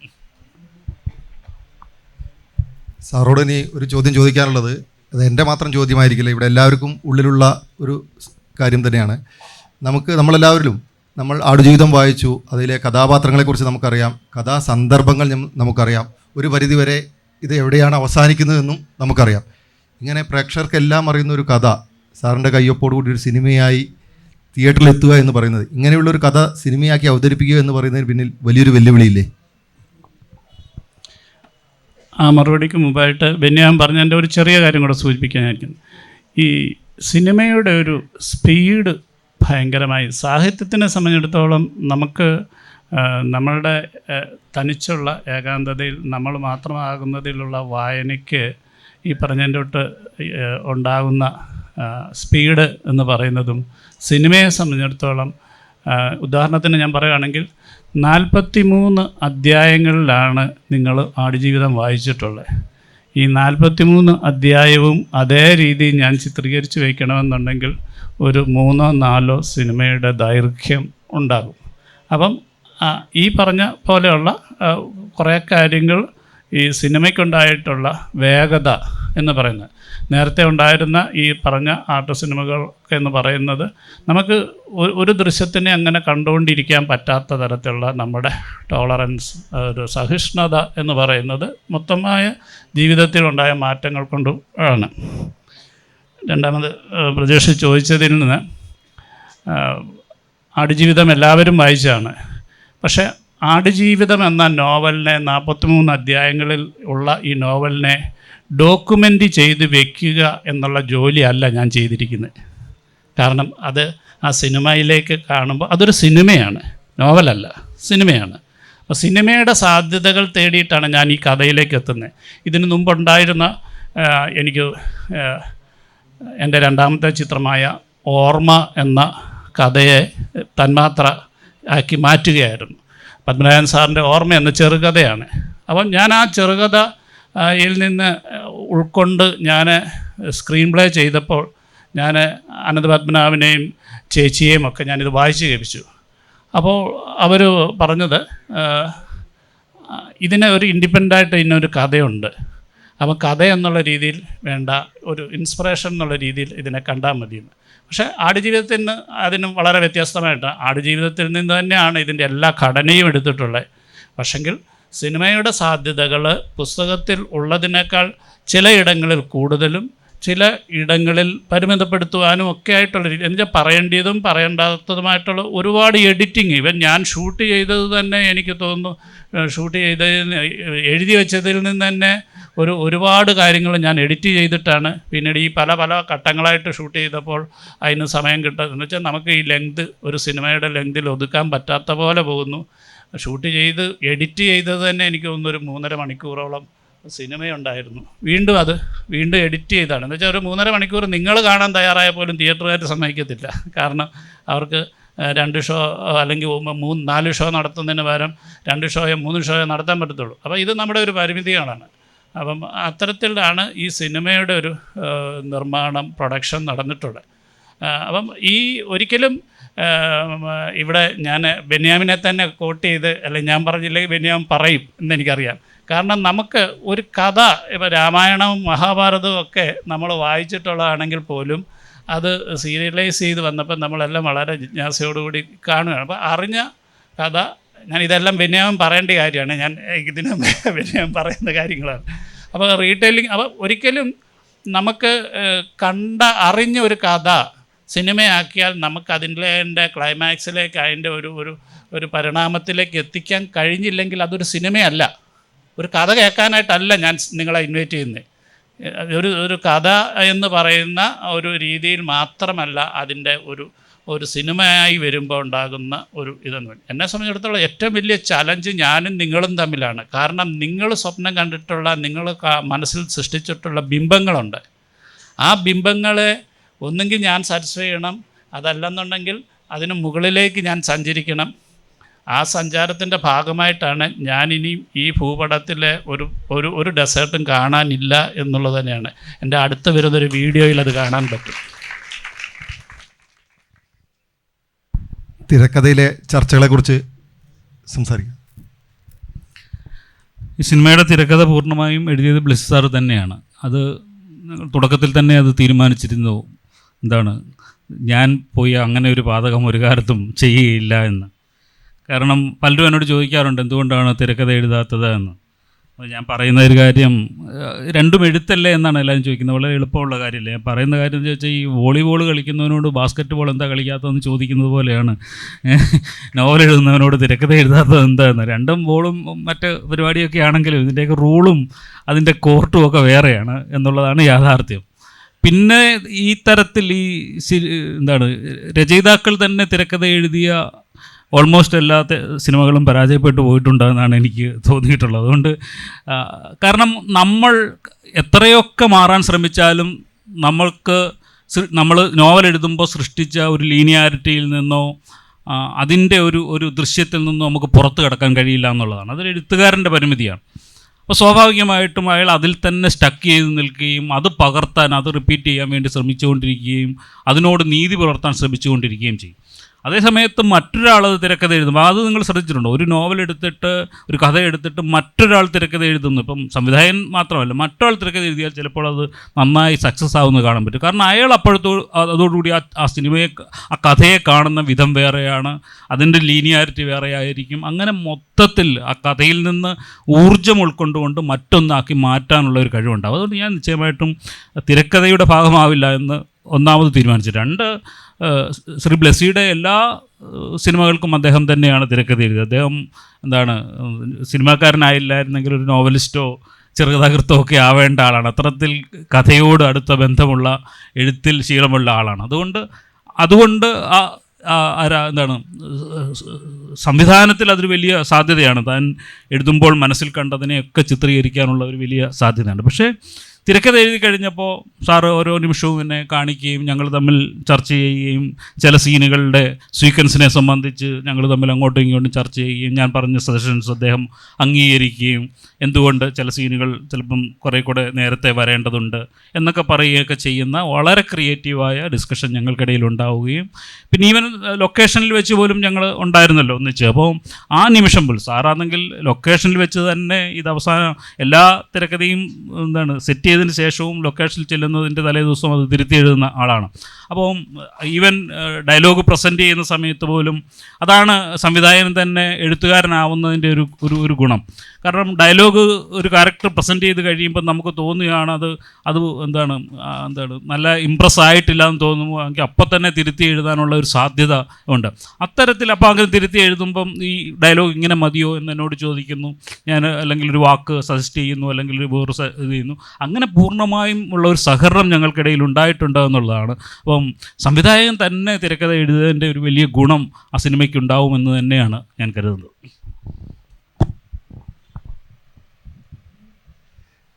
സാറോട് ഇനി ഒരു ചോദ്യം ചോദിക്കാനുള്ളത്, അത് എൻ്റെ മാത്രം ചോദ്യമായിരിക്കില്ല, ഇവിടെ എല്ലാവർക്കും ഉള്ളിലുള്ള ഒരു കാര്യം തന്നെയാണ്. നമ്മളെല്ലാവരിലും നമ്മൾ ആടുജീവിതം വായിച്ചു, അതിലെ കഥാപാത്രങ്ങളെക്കുറിച്ച് നമുക്കറിയാം, കഥാസന്ദർഭങ്ങൾ നമുക്കറിയാം, ഒരു പരിധിവരെ ഇത് എവിടെയാണ് അവസാനിക്കുന്നതെന്നും നമുക്കറിയാം. ഇങ്ങനെ പ്രേക്ഷകർക്കെല്ലാം അറിയുന്ന ഒരു കഥ സാറിൻ്റെ കയ്യൊപ്പോടുകൂടി ഒരു സിനിമയായി തിയേറ്ററിൽ എത്തുക എന്ന് പറയുന്നത്, ഇങ്ങനെയുള്ളൊരു കഥ സിനിമയാക്കി അവതരിപ്പിക്കുക എന്ന് പറയുന്നതിന് പിന്നിൽ വലിയൊരു വെല്ലുവിളിയില്ലേ? ആ മറുപടിക്ക് മുമ്പായിട്ട് ബെന്യാൻ പറഞ്ഞതിൻ്റെ ഒരു ചെറിയ കാര്യം കൂടെ സൂചിപ്പിക്കാനായിരിക്കും. ഈ സിനിമയുടെ ഒരു സ്പീഡ് ഭയങ്കരമായി സാഹിത്യത്തിനെ സംബന്ധിച്ചിടത്തോളം നമുക്ക് നമ്മളുടെ തനിച്ചുള്ള ഏകാന്തതയിൽ നമ്മൾ മാത്രമാകുന്നതിലുള്ള വായനയ്ക്ക് ഈ പറഞ്ഞതിൻ്റെ തൊട്ട് ഉണ്ടാകുന്ന സ്പീഡ് എന്ന് പറയുന്നതും സിനിമയെ സംബന്ധിച്ചിടത്തോളം ഉദാഹരണത്തിന് ഞാൻ പറയുകയാണെങ്കിൽ 43 അധ്യായങ്ങളിലാണ് നിങ്ങൾ ആടുജീവിതം വായിച്ചിട്ടുള്ളത്. ഈ 43 അധ്യായവും അതേ രീതിയിൽ ഞാൻ ചിത്രീകരിച്ച് വയ്ക്കണമെന്നുണ്ടെങ്കിൽ ഒരു 3-4 സിനിമയുടെ ദൈർഘ്യം ഉണ്ടാകും. അപ്പം ഈ പറഞ്ഞ പോലെയുള്ള കുറേ കാര്യങ്ങൾ ഈ സിനിമയ്ക്കുണ്ടായിട്ടുള്ള വേഗത എന്ന് പറയുന്നത്, നേരത്തെ ഉണ്ടായിരുന്ന ഈ പറഞ്ഞ ആർട്ട് സിനിമകൾ എന്ന് പറയുന്നത് നമുക്ക് ഒരു ദൃശ്യത്തിനെ അങ്ങനെ കണ്ടുകൊണ്ടിരിക്കാൻ പറ്റാത്ത തരത്തിലുള്ള നമ്മുടെ ടോളറൻസ്, ഒരു സഹിഷ്ണുത എന്ന് പറയുന്നത് മൊത്തമായ ജീവിതത്തിലുണ്ടായ മാറ്റങ്ങൾ കൊണ്ടും ആണ്. രണ്ടാമത് പ്രജേഷ് ചോദിച്ചതിൽ നിന്ന് ആടുജീവിതം എല്ലാവരും വായിച്ചതാണ്, പക്ഷേ ആടുജീവിതം എന്ന നോവലിനെ 43 അധ്യായങ്ങളിൽ ഉള്ള ഈ നോവലിനെ ഡോക്യുമെൻ്റ് ചെയ്ത് വെക്കുക എന്നുള്ള ജോലിയല്ല ഞാൻ ചെയ്തിരിക്കുന്നത്. കാരണം അത് ആ സിനിമയിലേക്ക് കാണുമ്പോൾ അതൊരു സിനിമയാണ്, നോവലല്ല, സിനിമയാണ്. അപ്പോൾ സിനിമയുടെ സാധ്യതകൾ തേടിയിട്ടാണ് ഞാൻ ഈ കഥയിലേക്ക് എത്തുന്നത്. ഇതിനു മുമ്പുണ്ടായിരുന്ന എനിക്ക് എൻ്റെ രണ്ടാമത്തെ ചിത്രമായ ഓർമ്മ എന്ന കഥയെ തന്മാത്ര ആക്കി മാറ്റുകയായിരുന്നു. പത്മനാഭൻ സാറിൻ്റെ ഓർമ്മ എന്ന ചെറുകഥയാണ്. അപ്പം ഞാൻ ആ ചെറുകഥയിൽ നിന്ന് ഉൾക്കൊണ്ട് ഞാൻ സ്ക്രീൻ പ്ലേ ചെയ്തപ്പോൾ ഞാൻ അനന്തപത്മനാഭനെയും ചേച്ചിയെയും ഒക്കെ ഞാനിത് വായിച്ച് കേൾപ്പിച്ചു. അപ്പോൾ അവർ പറഞ്ഞത് ഇതിനെ ഒരു ഇൻഡിപെൻഡൻ്റായിട്ട് ഇതിനൊരു കഥയുണ്ട്, അപ്പം കഥ എന്നുള്ള രീതിയിൽ വേണ്ട, ഒരു ഇൻസ്പിറേഷൻ എന്നുള്ള രീതിയിൽ ഇതിനെ കണ്ടാൽ മതിയെന്ന്. പക്ഷേ ആടുജീവിതത്തിന് അതിനും വളരെ വ്യത്യസ്തമായിട്ടാണ്. ആടുജീവിതത്തിൽ നിന്ന് തന്നെയാണ് ഇതിൻ്റെ എല്ലാ ഘടനയും എടുത്തിട്ടുള്ളത്. പക്ഷെങ്കിൽ സിനിമയുടെ സാധ്യതകൾ പുസ്തകത്തിൽ ഉള്ളതിനേക്കാൾ ചിലയിടങ്ങളിൽ കൂടുതലും ചില ഇടങ്ങളിൽ പരിമിതപ്പെടുത്തുവാനും ഒക്കെ ആയിട്ടുള്ള രീതി, എന്നുവെച്ചാൽ പറയേണ്ടതും പറയേണ്ടാത്തതുമായിട്ടുള്ള ഒരുപാട് എഡിറ്റിങ്. ഇവൻ ഞാൻ ഷൂട്ട് ചെയ്തത് തന്നെ എനിക്ക് തോന്നുന്നു, ഷൂട്ട് ചെയ്തതിൽ എഴുതി വെച്ചതിൽ നിന്ന് തന്നെ ഒരുപാട് കാര്യങ്ങൾ ഞാൻ എഡിറ്റ് ചെയ്തിട്ടാണ് പിന്നീട് ഈ പല പല ഘട്ടങ്ങളായിട്ട് ഷൂട്ട് ചെയ്തപ്പോൾ അതിന് സമയം കിട്ടുന്നത്. എന്ന് വെച്ചാൽ നമുക്ക് ഈ ലെങ്ത് ഒരു സിനിമയുടെ ലെങ്തിൽ ഒതുക്കാൻ പറ്റാത്ത പോലെ പോകുന്നു. ഷൂട്ട് ചെയ്ത് എഡിറ്റ് ചെയ്തത് തന്നെ എനിക്ക് തോന്നുന്നു ഒരു 3.5 മണിക്കൂറോളം സിനിമയുണ്ടായിരുന്നു. വീണ്ടും എഡിറ്റ് ചെയ്താണ്. എന്ന് വെച്ചാൽ ഒരു 3.5 മണിക്കൂർ നിങ്ങൾ കാണാൻ തയ്യാറായ പോലും തിയേറ്ററുകാർ സമ്മതിക്കത്തില്ല. കാരണം അവർക്ക് 2 ഷോ അല്ലെങ്കിൽ 3-4 ഷോ നടത്തുന്നതിന് പകരം 2 ഷോയോ 3 ഷോയോ നടത്താൻ പറ്റത്തുള്ളൂ. അപ്പോൾ ഇത് നമ്മുടെ ഒരു പരിമിതികളാണ്. അപ്പം അത്തരത്തിലാണ് ഈ സിനിമയുടെ ഒരു നിർമ്മാണം, പ്രൊഡക്ഷൻ നടന്നിട്ടുള്ളത്. അപ്പം ഈ ഒരിക്കലും ഇവിടെ ഞാൻ ബെന്യാമിനെ തന്നെ കോട്ട് ചെയ്ത്, അല്ലെങ്കിൽ ഞാൻ പറഞ്ഞില്ലെങ്കിൽ ബെന്യാമിൻ പറയും എന്നെനിക്കറിയാം. കാരണം നമുക്ക് ഒരു കഥ, ഇപ്പോൾ രാമായണവും മഹാഭാരതവും ഒക്കെ നമ്മൾ വായിച്ചിട്ടുള്ളതാണെങ്കിൽ പോലും അത് സീരിയലൈസ് ചെയ്ത് വന്നപ്പോൾ നമ്മളെല്ലാം വളരെ ജിജ്ഞാസയോടുകൂടി കാണുകയാണ്. അപ്പോൾ അറിഞ്ഞ കഥ, ഞാനിതെല്ലാം ബെന്യാമിൻ പറയേണ്ട കാര്യമാണ്, ഞാൻ ഇതിന് ബെന്യാമിൻ പറയുന്ന കാര്യങ്ങളാണ്. അപ്പോൾ റീറ്റെയിലിംഗ്, അപ്പോൾ ഒരിക്കലും നമുക്ക് അറിഞ്ഞ ഒരു കഥ സിനിമയാക്കിയാൽ നമുക്കതിൻ്റെ ക്ലൈമാക്സിലേക്ക്, അതിൻ്റെ ഒരു പരിണാമത്തിലേക്ക് എത്തിക്കാൻ കഴിഞ്ഞില്ലെങ്കിൽ അതൊരു സിനിമയല്ല. ഒരു കഥ കേൾക്കാനായിട്ടല്ല ഞാൻ നിങ്ങളെ ഇൻവൈറ്റ് ചെയ്യുന്നത്. ഒരു കഥ എന്ന് പറയുന്ന ഒരു രീതിയിൽ മാത്രമല്ല അതിൻ്റെ ഒരു സിനിമയായി വരുമ്പോൾ ഉണ്ടാകുന്ന ഒരു ഇതെന്ന്. എന്നെ സംബന്ധിച്ചിടത്തോളം ഏറ്റവും വലിയ ചലഞ്ച് ഞാനും നിങ്ങളും തമ്മിലാണ്. കാരണം നിങ്ങൾ സ്വപ്നം കണ്ടിട്ടുള്ള, നിങ്ങൾ മനസ്സിൽ സൃഷ്ടിച്ചിട്ടുള്ള ബിംബങ്ങളുണ്ട്. ആ ബിംബങ്ങളെ ഒന്നുകിൽ ഞാൻ സാറ്റിസ്ഫൈ ചെയ്യണം, അതല്ലെന്നുണ്ടെങ്കിൽ അതിന് മുകളിലേക്ക് ഞാൻ സഞ്ചരിക്കണം. ആ സഞ്ചാരത്തിൻ്റെ ഭാഗമായിട്ടാണ് ഞാനിനിയും ഈ ഭൂപടത്തിലെ ഒരു ഡെസേർട്ടും കാണാനില്ല എന്നുള്ളത് തന്നെയാണ്. എൻ്റെ അടുത്ത് വരുന്നൊരു വീഡിയോയിൽ അത് കാണാൻ പറ്റും. തിരക്കഥയിലെ ചർച്ചകളെക്കുറിച്ച് സംസാരിക്കാം. ഈ സിനിമയുടെ തിരക്കഥ പൂർണ്ണമായും എഴുതിയത് ബ്ലെസ്സി സാർ തന്നെയാണ്. അത് തുടക്കത്തിൽ തന്നെ അത് തീരുമാനിച്ചിരുന്നു, എന്താണ്, ഞാൻ പോയി അങ്ങനെ ഒരു പാതകം ഒരു കാലത്തും ചെയ്യുകയില്ല എന്ന്. കാരണം പലരും എന്നോട് ചോദിക്കാറുണ്ട് എന്തുകൊണ്ടാണ് തിരക്കഥ എഴുതാത്തത് എന്ന്. ഞാൻ പറയുന്ന ഒരു കാര്യം, രണ്ടും എഴുത്തല്ലേ എന്നാണ് എല്ലാവരും ചോദിക്കുന്നത്. വളരെ എളുപ്പമുള്ള കാര്യമല്ലേ. ഞാൻ പറയുന്ന കാര്യം എന്ന് വെച്ചാൽ, ഈ വോളിബോൾ കളിക്കുന്നവനോട് ബാസ്ക്കറ്റ് ബോൾ എന്താ കളിക്കാത്തതെന്ന് ചോദിക്കുന്നത് പോലെയാണ് നോവൽ എഴുതുന്നവനോട് തിരക്കഥ എഴുതാത്തത് എന്താന്ന്. രണ്ടും ബോളും മറ്റ് പരിപാടിയൊക്കെ ആണെങ്കിലും ഇതിൻ്റെയൊക്കെ റൂളും അതിൻ്റെ കോർട്ടും ഒക്കെ വേറെയാണ് എന്നുള്ളതാണ് യാഥാർത്ഥ്യം. പിന്നെ ഈ തരത്തിൽ രചയിതാക്കൾ തന്നെ തിരക്കഥ എഴുതിയ ഓൾമോസ്റ്റ് എല്ലാ സിനിമകളും പരാജയപ്പെട്ടു പോയിട്ടുണ്ടെന്നാണ് എനിക്ക് തോന്നിയിട്ടുള്ളത്. അതുകൊണ്ട് കാരണം നമ്മൾ എത്രയൊക്കെ മാറാൻ ശ്രമിച്ചാലും നമ്മൾ നോവൽ എഴുതുമ്പോൾ സൃഷ്ടിച്ച ഒരു ലീനിയാരിറ്റിയിൽ നിന്നോ അതിൻ്റെ ഒരു ദൃശ്യത്തിൽ നിന്നോ നമുക്ക് പുറത്ത് കടക്കാൻ കഴിയില്ല എന്നുള്ളതാണ്. അതൊരു എഴുത്തുകാരൻ്റെ പരിമിതിയാണ്. അപ്പോൾ സ്വാഭാവികമായിട്ടും അയാൾ അതിൽ തന്നെ സ്റ്റക്ക് ചെയ്ത് നിൽക്കുകയും അത് പകർത്താൻ, അത് റിപ്പീറ്റ് ചെയ്യാൻ വേണ്ടി ശ്രമിച്ചുകൊണ്ടിരിക്കുകയും അതിനോട് നീതി പുലർത്താൻ ശ്രമിച്ചുകൊണ്ടിരിക്കുകയും ചെയ്യും. അതേസമയത്ത് മറ്റൊരാളത് തിരക്കഥ എഴുതുമ്പോൾ, അത് നിങ്ങൾ ശ്രദ്ധിച്ചിട്ടുണ്ടോ, ഒരു നോവൽ എടുത്തിട്ട്, ഒരു കഥ എടുത്തിട്ട് മറ്റൊരാൾ തിരക്കഥ എഴുതുന്നു. ഇപ്പം സംവിധായകൻ മാത്രമല്ല, മറ്റൊരാൾ തിരക്കഥ എഴുതിയാൽ ചിലപ്പോൾ അത് നന്നായി സക്സസ് ആവുമെന്ന് കാണാൻ പറ്റും. കാരണം അയാൾ അതോടുകൂടി ആ സിനിമയെ, ആ കഥയെ കാണുന്ന വിധം വേറെയാണ്, അതിൻ്റെ ലീനിയാരിറ്റി വേറെ ആയിരിക്കും. അങ്ങനെ മൊത്തത്തിൽ ആ കഥയിൽ നിന്ന് ഊർജ്ജം ഉൾക്കൊണ്ടുകൊണ്ട് മറ്റൊന്നാക്കി മാറ്റാനുള്ള ഒരു കഴിവുണ്ടാവും. അതുകൊണ്ട് ഞാൻ നിശ്ചയമായിട്ടും തിരക്കഥയുടെ ഭാഗമാവില്ല എന്ന് ഒന്നാമത് തീരുമാനിച്ചു. 2, ശ്രീ ബ്ലെസ്സിയുടെ എല്ലാ സിനിമകൾക്കും അദ്ദേഹം തന്നെയാണ് തിരക്കഥ എഴുതിയത്. അദ്ദേഹം എന്താണ് സിനിമാക്കാരനായില്ലായിരുന്നെങ്കിൽ ഒരു നോവലിസ്റ്റോ ചെറുകഥാകൃത്തോ ഒക്കെ ആവേണ്ട ആളാണ്. അത്തരത്തിൽ കഥയോട് അടുത്ത ബന്ധമുള്ള എഴുത്തിൽ ശീലമുള്ള ആളാണ്. അതുകൊണ്ട് എന്താണ് സംവിധാനത്തിൽ അതൊരു വലിയ സാധ്യതയാണ്. താൻ എഴുതുമ്പോൾ മനസ്സിൽ കണ്ടതിനെയൊക്കെ ചിത്രീകരിക്കാനുള്ള ഒരു വലിയ സാധ്യതയുണ്ട്. പക്ഷേ തിരക്കഥ എഴുതി കഴിഞ്ഞപ്പോൾ സാറ് ഓരോ നിമിഷവും എന്നെ കാണിക്കുകയും ഞങ്ങൾ തമ്മിൽ ചർച്ച ചെയ്യുകയും ചില സീനുകളുടെ സീക്വൻസിനെ സംബന്ധിച്ച് ഞങ്ങൾ തമ്മിൽ അങ്ങോട്ടും ഇങ്ങോട്ടും ചർച്ച ചെയ്യുകയും ഞാൻ പറഞ്ഞ സജഷൻസ് അദ്ദേഹം അംഗീകരിക്കുകയും എന്തുകൊണ്ട് ചില സീനുകൾ ചിലപ്പം കുറേ കൂടെ നേരത്തെ വരേണ്ടതുണ്ട് എന്നൊക്കെ പറയുകയൊക്കെ ചെയ്യുന്ന വളരെ ക്രിയേറ്റീവായ ഡിസ്കഷൻ ഞങ്ങൾക്കിടയിൽ ഉണ്ടാവുകയും പിന്നെ ഈവൻ ലൊക്കേഷനിൽ വെച്ച് പോലും ഞങ്ങൾ ഉണ്ടായിരുന്നല്ലോ ഒന്നിച്ച്. അപ്പോൾ ആ നിമിഷം പോലും സാറാണെങ്കിൽ ലൊക്കേഷനിൽ വെച്ച് തന്നെ ഇത് അവസാനം എല്ലാ തിരക്കഥയും എന്താണ് സെറ്റ് ചെയ്തതിന് ശേഷവും ലൊക്കേഷനിൽ ചെല്ലുന്നതിൻ്റെ തലേ ദിവസം അത് തിരുത്തി എഴുതുന്ന ആളാണ്. അപ്പോൾ ഈവൻ ഡയലോഗ് പ്രസൻറ്റ് ചെയ്യുന്ന സമയത്ത് പോലും അതാണ് സംവിധായകൻ തന്നെ എഴുത്തുകാരനാവുന്നതിൻ്റെ ഒരു ഗുണം. കാരണം ഡയലോഗ് ഒരു ക്യാരക്ടർ പ്രസൻറ്റ് ചെയ്ത് കഴിയുമ്പോൾ നമുക്ക് തോന്നുകയാണ് അത് എന്താണ് നല്ല ഇമ്പ്രസ് ആയിട്ടില്ല എന്ന് തോന്നുമ്പോൾ എനിക്ക് അപ്പം തന്നെ തിരുത്തി എഴുതാനുള്ള ഒരു സാധ്യത ഉണ്ട്. അത്തരത്തിൽ അപ്പോൾ അങ്ങനെ തിരുത്തി എഴുതുമ്പം ഈ ഡയലോഗ് ഇങ്ങനെ മതിയോ എന്ന് എന്നോട് ചോദിക്കുന്നു, ഞാൻ അല്ലെങ്കിൽ ഒരു വാക്ക് സജസ്റ്റ് ചെയ്യുന്നു, അല്ലെങ്കിൽ ഒരു വേറെ ഇത് ചെയ്യുന്നു. അങ്ങനെ പൂർണ്ണമായും ഉള്ള ഒരു സഹകരണം ഞങ്ങൾക്കിടയിൽ ഉണ്ടായിട്ടുണ്ട് എന്നുള്ളതാണ്. അപ്പം സംവിധായകൻ തന്നെ തിരക്കഥ എഴുതുന്നതിൻ്റെ ഒരു വലിയ ഗുണം ആ സിനിമയ്ക്ക് ഉണ്ടാവുമെന്ന് തന്നെയാണ് ഞാൻ കരുതുന്നത്.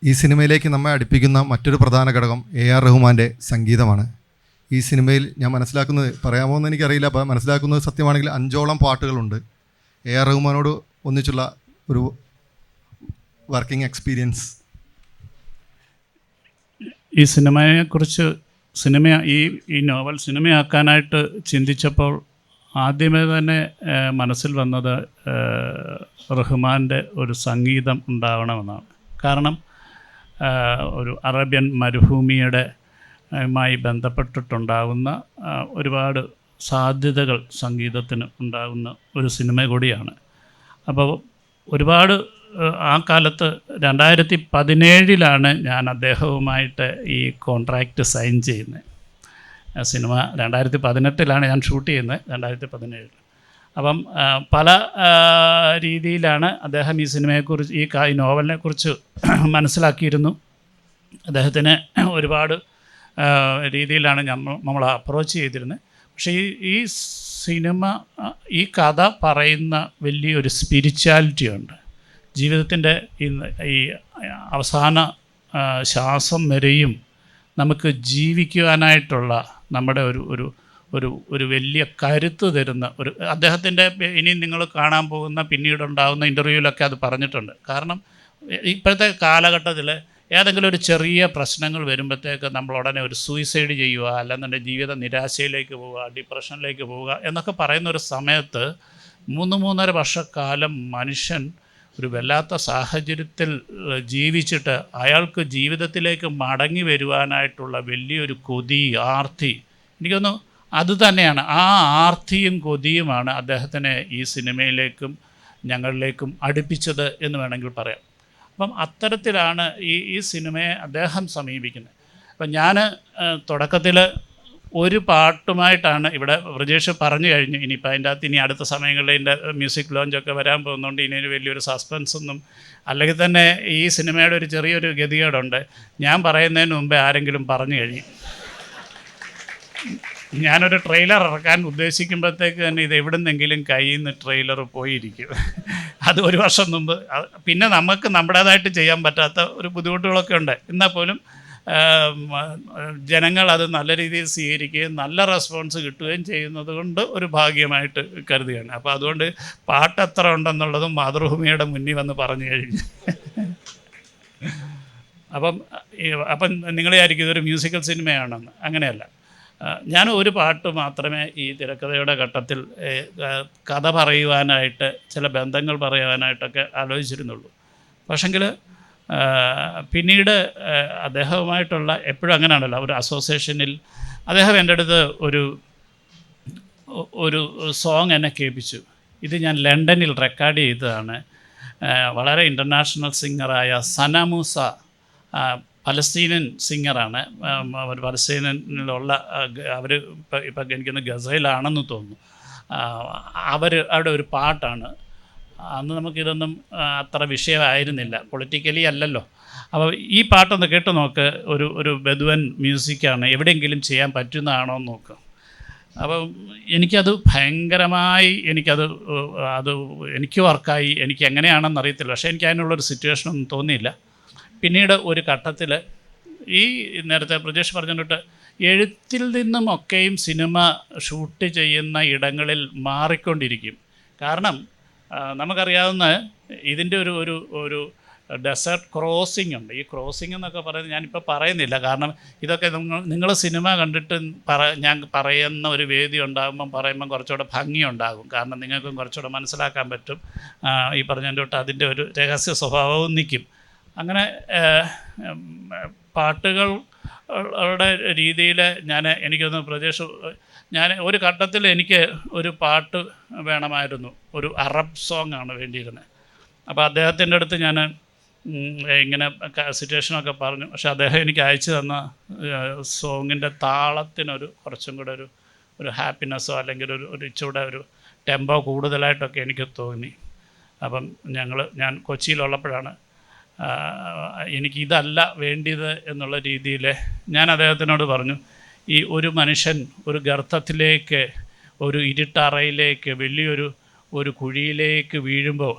ഈ സിനിമയിലേക്ക് നമ്മെ അടുപ്പിക്കുന്ന മറ്റൊരു പ്രധാന ഘടകം AR റഹ്മാൻ്റെ സംഗീതമാണ്. ഈ സിനിമയിൽ ഞാൻ മനസ്സിലാക്കുന്നത്, പറയാമോ എന്ന് എനിക്കറിയില്ല, അപ്പോൾ മനസ്സിലാക്കുന്നത് സത്യമാണെങ്കിൽ 5ഓളം പാട്ടുകളുണ്ട്. AR റഹ്മാനോട് ഒന്നിച്ചുള്ള ഒരു വർക്കിംഗ് എക്സ്പീരിയൻസ്. ഈ സിനിമയെക്കുറിച്ച് ഈ നോവൽ സിനിമയാക്കാനായിട്ട് ചിന്തിച്ചപ്പോൾ ആദ്യമേ തന്നെ മനസ്സിൽ വന്നത് റഹ്മാൻ്റെ ഒരു സംഗീതം ഉണ്ടാവണമെന്നാണ്. കാരണം ഒരു അറേബ്യൻ മരുഭൂമിയുടെ മായി ബന്ധപ്പെട്ടിട്ടുണ്ടാകുന്ന ഒരുപാട് സാധ്യതകൾ സംഗീതത്തിന് ഉണ്ടാകുന്ന ഒരു സിനിമ കൂടിയാണ്. അപ്പോൾ ഒരുപാട് ആ കാലത്ത് 2017 ഞാൻ അദ്ദേഹവുമായിട്ട് ഈ കോൺട്രാക്റ്റ് സൈൻ ചെയ്യുന്നത്. സിനിമ 2018 ഞാൻ ഷൂട്ട് ചെയ്യുന്നത്, 2017. അപ്പം പല രീതിയിലാണ് അദ്ദേഹം ഈ സിനിമയെക്കുറിച്ച് ഈ നോവലിനെക്കുറിച്ച് മനസ്സിലാക്കിയിരുന്നു. അദ്ദേഹത്തിന് ഒരുപാട് രീതിയിലാണ് നമ്മൾ അപ്രോച്ച് ചെയ്തിരുന്നത്. പക്ഷേ ഈ സിനിമ, ഈ കഥ പറയുന്ന വലിയൊരു സ്പിരിച്വാലിറ്റി ഉണ്ട്. ജീവിതത്തിൻ്റെ ഈ അവസാന ശ്വാസം വരെയും നമുക്ക് ജീവിക്കുവാനായിട്ടുള്ള നമ്മുടെ ഒരു വലിയ കരുത്ത് തരുന്ന അദ്ദേഹത്തിൻ്റെ ഇനി നിങ്ങൾ കാണാൻ പോകുന്ന പിന്നീടുണ്ടാകുന്ന ഇൻ്റർവ്യൂവിലൊക്കെ അത് പറഞ്ഞിട്ടുണ്ട്. കാരണം ഇപ്പോഴത്തെ കാലഘട്ടത്തിൽ ഏതെങ്കിലും ഒരു ചെറിയ പ്രശ്നങ്ങൾ വരുമ്പോഴത്തേക്ക് നമ്മൾ ഉടനെ ഒരു സൂയിസൈഡ് ചെയ്യുക, അല്ലെന്നുണ്ടെങ്കിൽ ജീവിത നിരാശയിലേക്ക് പോവുക, ഡിപ്രഷനിലേക്ക് പോവുക എന്നൊക്കെ പറയുന്ന ഒരു സമയത്ത് 3-3.5 വർഷക്കാലം മനുഷ്യൻ ഒരു വല്ലാത്ത സാഹചര്യത്തിൽ ജീവിച്ചിട്ട് അയാൾക്ക് ജീവിതത്തിലേക്ക് മടങ്ങി വരുവാനായിട്ടുള്ള വലിയൊരു കൊതി, ആർത്തി, എനിക്കൊന്ന് അതുതന്നെയാണ്. ആ ആർത്തിയും കൊതിയുമാണ് അദ്ദേഹത്തിനെ ഈ സിനിമയിലേക്കും ഞങ്ങളിലേക്കും അടുപ്പിച്ചത് എന്ന് വേണമെങ്കിൽ പറയാം. അപ്പം അത്തരത്തിലാണ് ഈ സിനിമയെ അദ്ദേഹം സമീപിക്കുന്നത്. അപ്പം ഞാൻ തുടക്കത്തിൽ ഒരു പാട്ടുമായിട്ടാണ് ഇവിടെ ബ്രിജേഷ് പറഞ്ഞു കഴിഞ്ഞു. ഇനിയിപ്പോൾ അതിൻ്റെ അകത്ത് ഇനി അടുത്ത സമയങ്ങളിൽ ഇതിൻ്റെ മ്യൂസിക് ലോഞ്ചൊക്കെ വരാൻ പോകുന്നതുകൊണ്ട് ഇനി വലിയൊരു സസ്പെൻസൊന്നും, അല്ലെങ്കിൽ തന്നെ ഈ സിനിമയുടെ ഒരു ചെറിയൊരു ഗതികേടുണ്ട്. ഞാൻ പറയുന്നതിന് മുമ്പേ ആരെങ്കിലും പറഞ്ഞു കഴിഞ്ഞു. ഞാനൊരു ട്രെയിലർ ഇറക്കാൻ ഉദ്ദേശിക്കുമ്പോഴത്തേക്ക് തന്നെ ഇത് എവിടുന്നെങ്കിലും കയ്യിൽ നിന്ന് ട്രെയിലർ പോയിരിക്കും. അത് 1 വർഷം മുമ്പ്. പിന്നെ നമുക്ക് നമ്മുടേതായിട്ട് ചെയ്യാൻ പറ്റാത്ത ഒരു ബുദ്ധിമുട്ടുകളൊക്കെ ഉണ്ട്. എന്നാൽ പോലും ജനങ്ങൾ അത് നല്ല രീതിയിൽ സ്വീകരിക്കുകയും നല്ല റെസ്പോൺസ് കിട്ടുകയും ചെയ്യുന്നത് കൊണ്ട് ഒരു ഭാഗ്യമായിട്ട് കരുതുകയാണ്. അപ്പോൾ അതുകൊണ്ട് പാട്ട് എത്ര ഉണ്ടെന്നുള്ളതും മാതൃഭൂമിയുടെ മുന്നിൽ വന്ന് പറഞ്ഞു കഴിഞ്ഞു. അപ്പം നിങ്ങൾ വിചാരിക്കും ഇതൊരു മ്യൂസിക്കൽ സിനിമയാണെന്ന്. അങ്ങനെയല്ല. ഞാൻ ഒരു പാട്ട് മാത്രമേ ഈ തിരക്കഥയുടെ ഘട്ടത്തിൽ കഥ പറയുവാനായിട്ട്, ചില ബന്ധങ്ങൾ പറയുവാനായിട്ടൊക്കെ ആലോചിച്ചിരുന്നുള്ളൂ. പക്ഷെങ്കിൽ പിന്നീട് അദ്ദേഹവുമായിട്ടുള്ള എപ്പോഴും അങ്ങനെയാണല്ലോ, ഒരു അസോസിയേഷനിൽ അദ്ദേഹം എൻ്റെ അടുത്ത് ഒരു സോങ് എന്നെ കേൾപ്പിച്ചു. ഇത് ഞാൻ ലണ്ടനിൽ റെക്കോർഡ് ചെയ്തതാണ്. വളരെ ഇൻ്റർനാഷണൽ സിംഗറായ സന മൂസ പലസ്തീനിയൻ സിംഗറാണ്. അവർ പലസ്തീനിലുള്ള അവർ ഇപ്പം എനിക്കൊന്ന് ഗസയിലാണെന്ന് തോന്നുന്നു. അവരുടെ ഒരു പാട്ടാണ്. അന്ന് നമുക്കിതൊന്നും അത്ര വിഷയമായിരുന്നില്ല, പൊളിറ്റിക്കലി അല്ലല്ലോ. അപ്പോൾ ഈ പാട്ടൊന്ന് കേട്ട് നോക്ക്. ഒരു ബെദുവൻ മ്യൂസിക്കാണ്, എവിടെയെങ്കിലും ചെയ്യാൻ പറ്റുന്നതാണോ എന്ന് നോക്കുക. അപ്പം എനിക്കത് ഭയങ്കരമായി എനിക്ക് വർക്കായി. എനിക്ക് എങ്ങനെയാണെന്ന് അറിയത്തില്ല, പക്ഷേ എനിക്ക് അതിനുള്ളൊരു സിറ്റുവേഷനൊന്നും തോന്നിയില്ല. പിന്നീട് ഒരു ഘട്ടത്തിൽ ഈ നേരത്തെ പ്രജേഷ് പറഞ്ഞിട്ട് എഴുത്തിൽ നിന്നും ഒക്കെയും സിനിമ ഷൂട്ട് ചെയ്യുന്ന ഇടങ്ങളിൽ മാറിക്കൊണ്ടിരിക്കും. കാരണം നമുക്കറിയാവുന്ന ഇതിൻ്റെ ഒരു ഡെസേർട്ട് ക്രോസിംഗ് ഉണ്ട്. ഈ ക്രോസിംഗ് എന്നൊക്കെ പറയുന്നത് ഞാനിപ്പോൾ പറയുന്നില്ല, കാരണം ഇതൊക്കെ നിങ്ങൾ സിനിമ കണ്ടിട്ട് ഞാൻ പറയുന്ന ഒരു വേദി പറയുമ്പം കുറച്ചുകൂടെ ഭംഗിയുണ്ടാകും. കാരണം നിങ്ങൾക്കും കുറച്ചുകൂടെ മനസ്സിലാക്കാൻ പറ്റും. ഈ പറഞ്ഞതിൻ്റെ തൊട്ട് അതിൻ്റെ ഒരു രഹസ്യ സ്വഭാവവും നിൽക്കും. അങ്ങനെ പാട്ടുകളുടെ രീതിയിൽ എനിക്കൊന്ന് പ്രദേശം ഒരു ഘട്ടത്തിൽ എനിക്ക് ഒരു പാട്ട് വേണമായിരുന്നു. ഒരു അറബ് സോങ് ആണ് വേണ്ടിയിരുന്നത്. അപ്പോൾ അദ്ദേഹത്തിൻ്റെ അടുത്ത് ഞാൻ ഇങ്ങനെ സിറ്റുവേഷനൊക്കെ പറഞ്ഞു. പക്ഷെ അദ്ദേഹം എനിക്ക് അയച്ചു തന്ന സോങ്ങിൻ്റെ താളത്തിനൊരു കുറച്ചും കൂടെ ഒരു ഹാപ്പിനെസ്സോ അല്ലെങ്കിൽ ഒരു ഇച്ചിലൂടെ ഒരു ടെമ്പോ കൂടുതലായിട്ടൊക്കെ എനിക്ക് തോന്നി. അപ്പം ഞാൻ കൊച്ചിയിലുള്ളപ്പോഴാണ് എനിക്കിതല്ല വേണ്ടിയത് എന്നുള്ള രീതിയിൽ ഞാൻ അദ്ദേഹത്തിനോട് പറഞ്ഞു, ഈ ഒരു മനുഷ്യൻ ഒരു ഗർത്തത്തിലേക്ക്, ഒരു ഇരുട്ടറയിലേക്ക്, വലിയൊരു കുഴിയിലേക്ക് വീഴുമ്പോൾ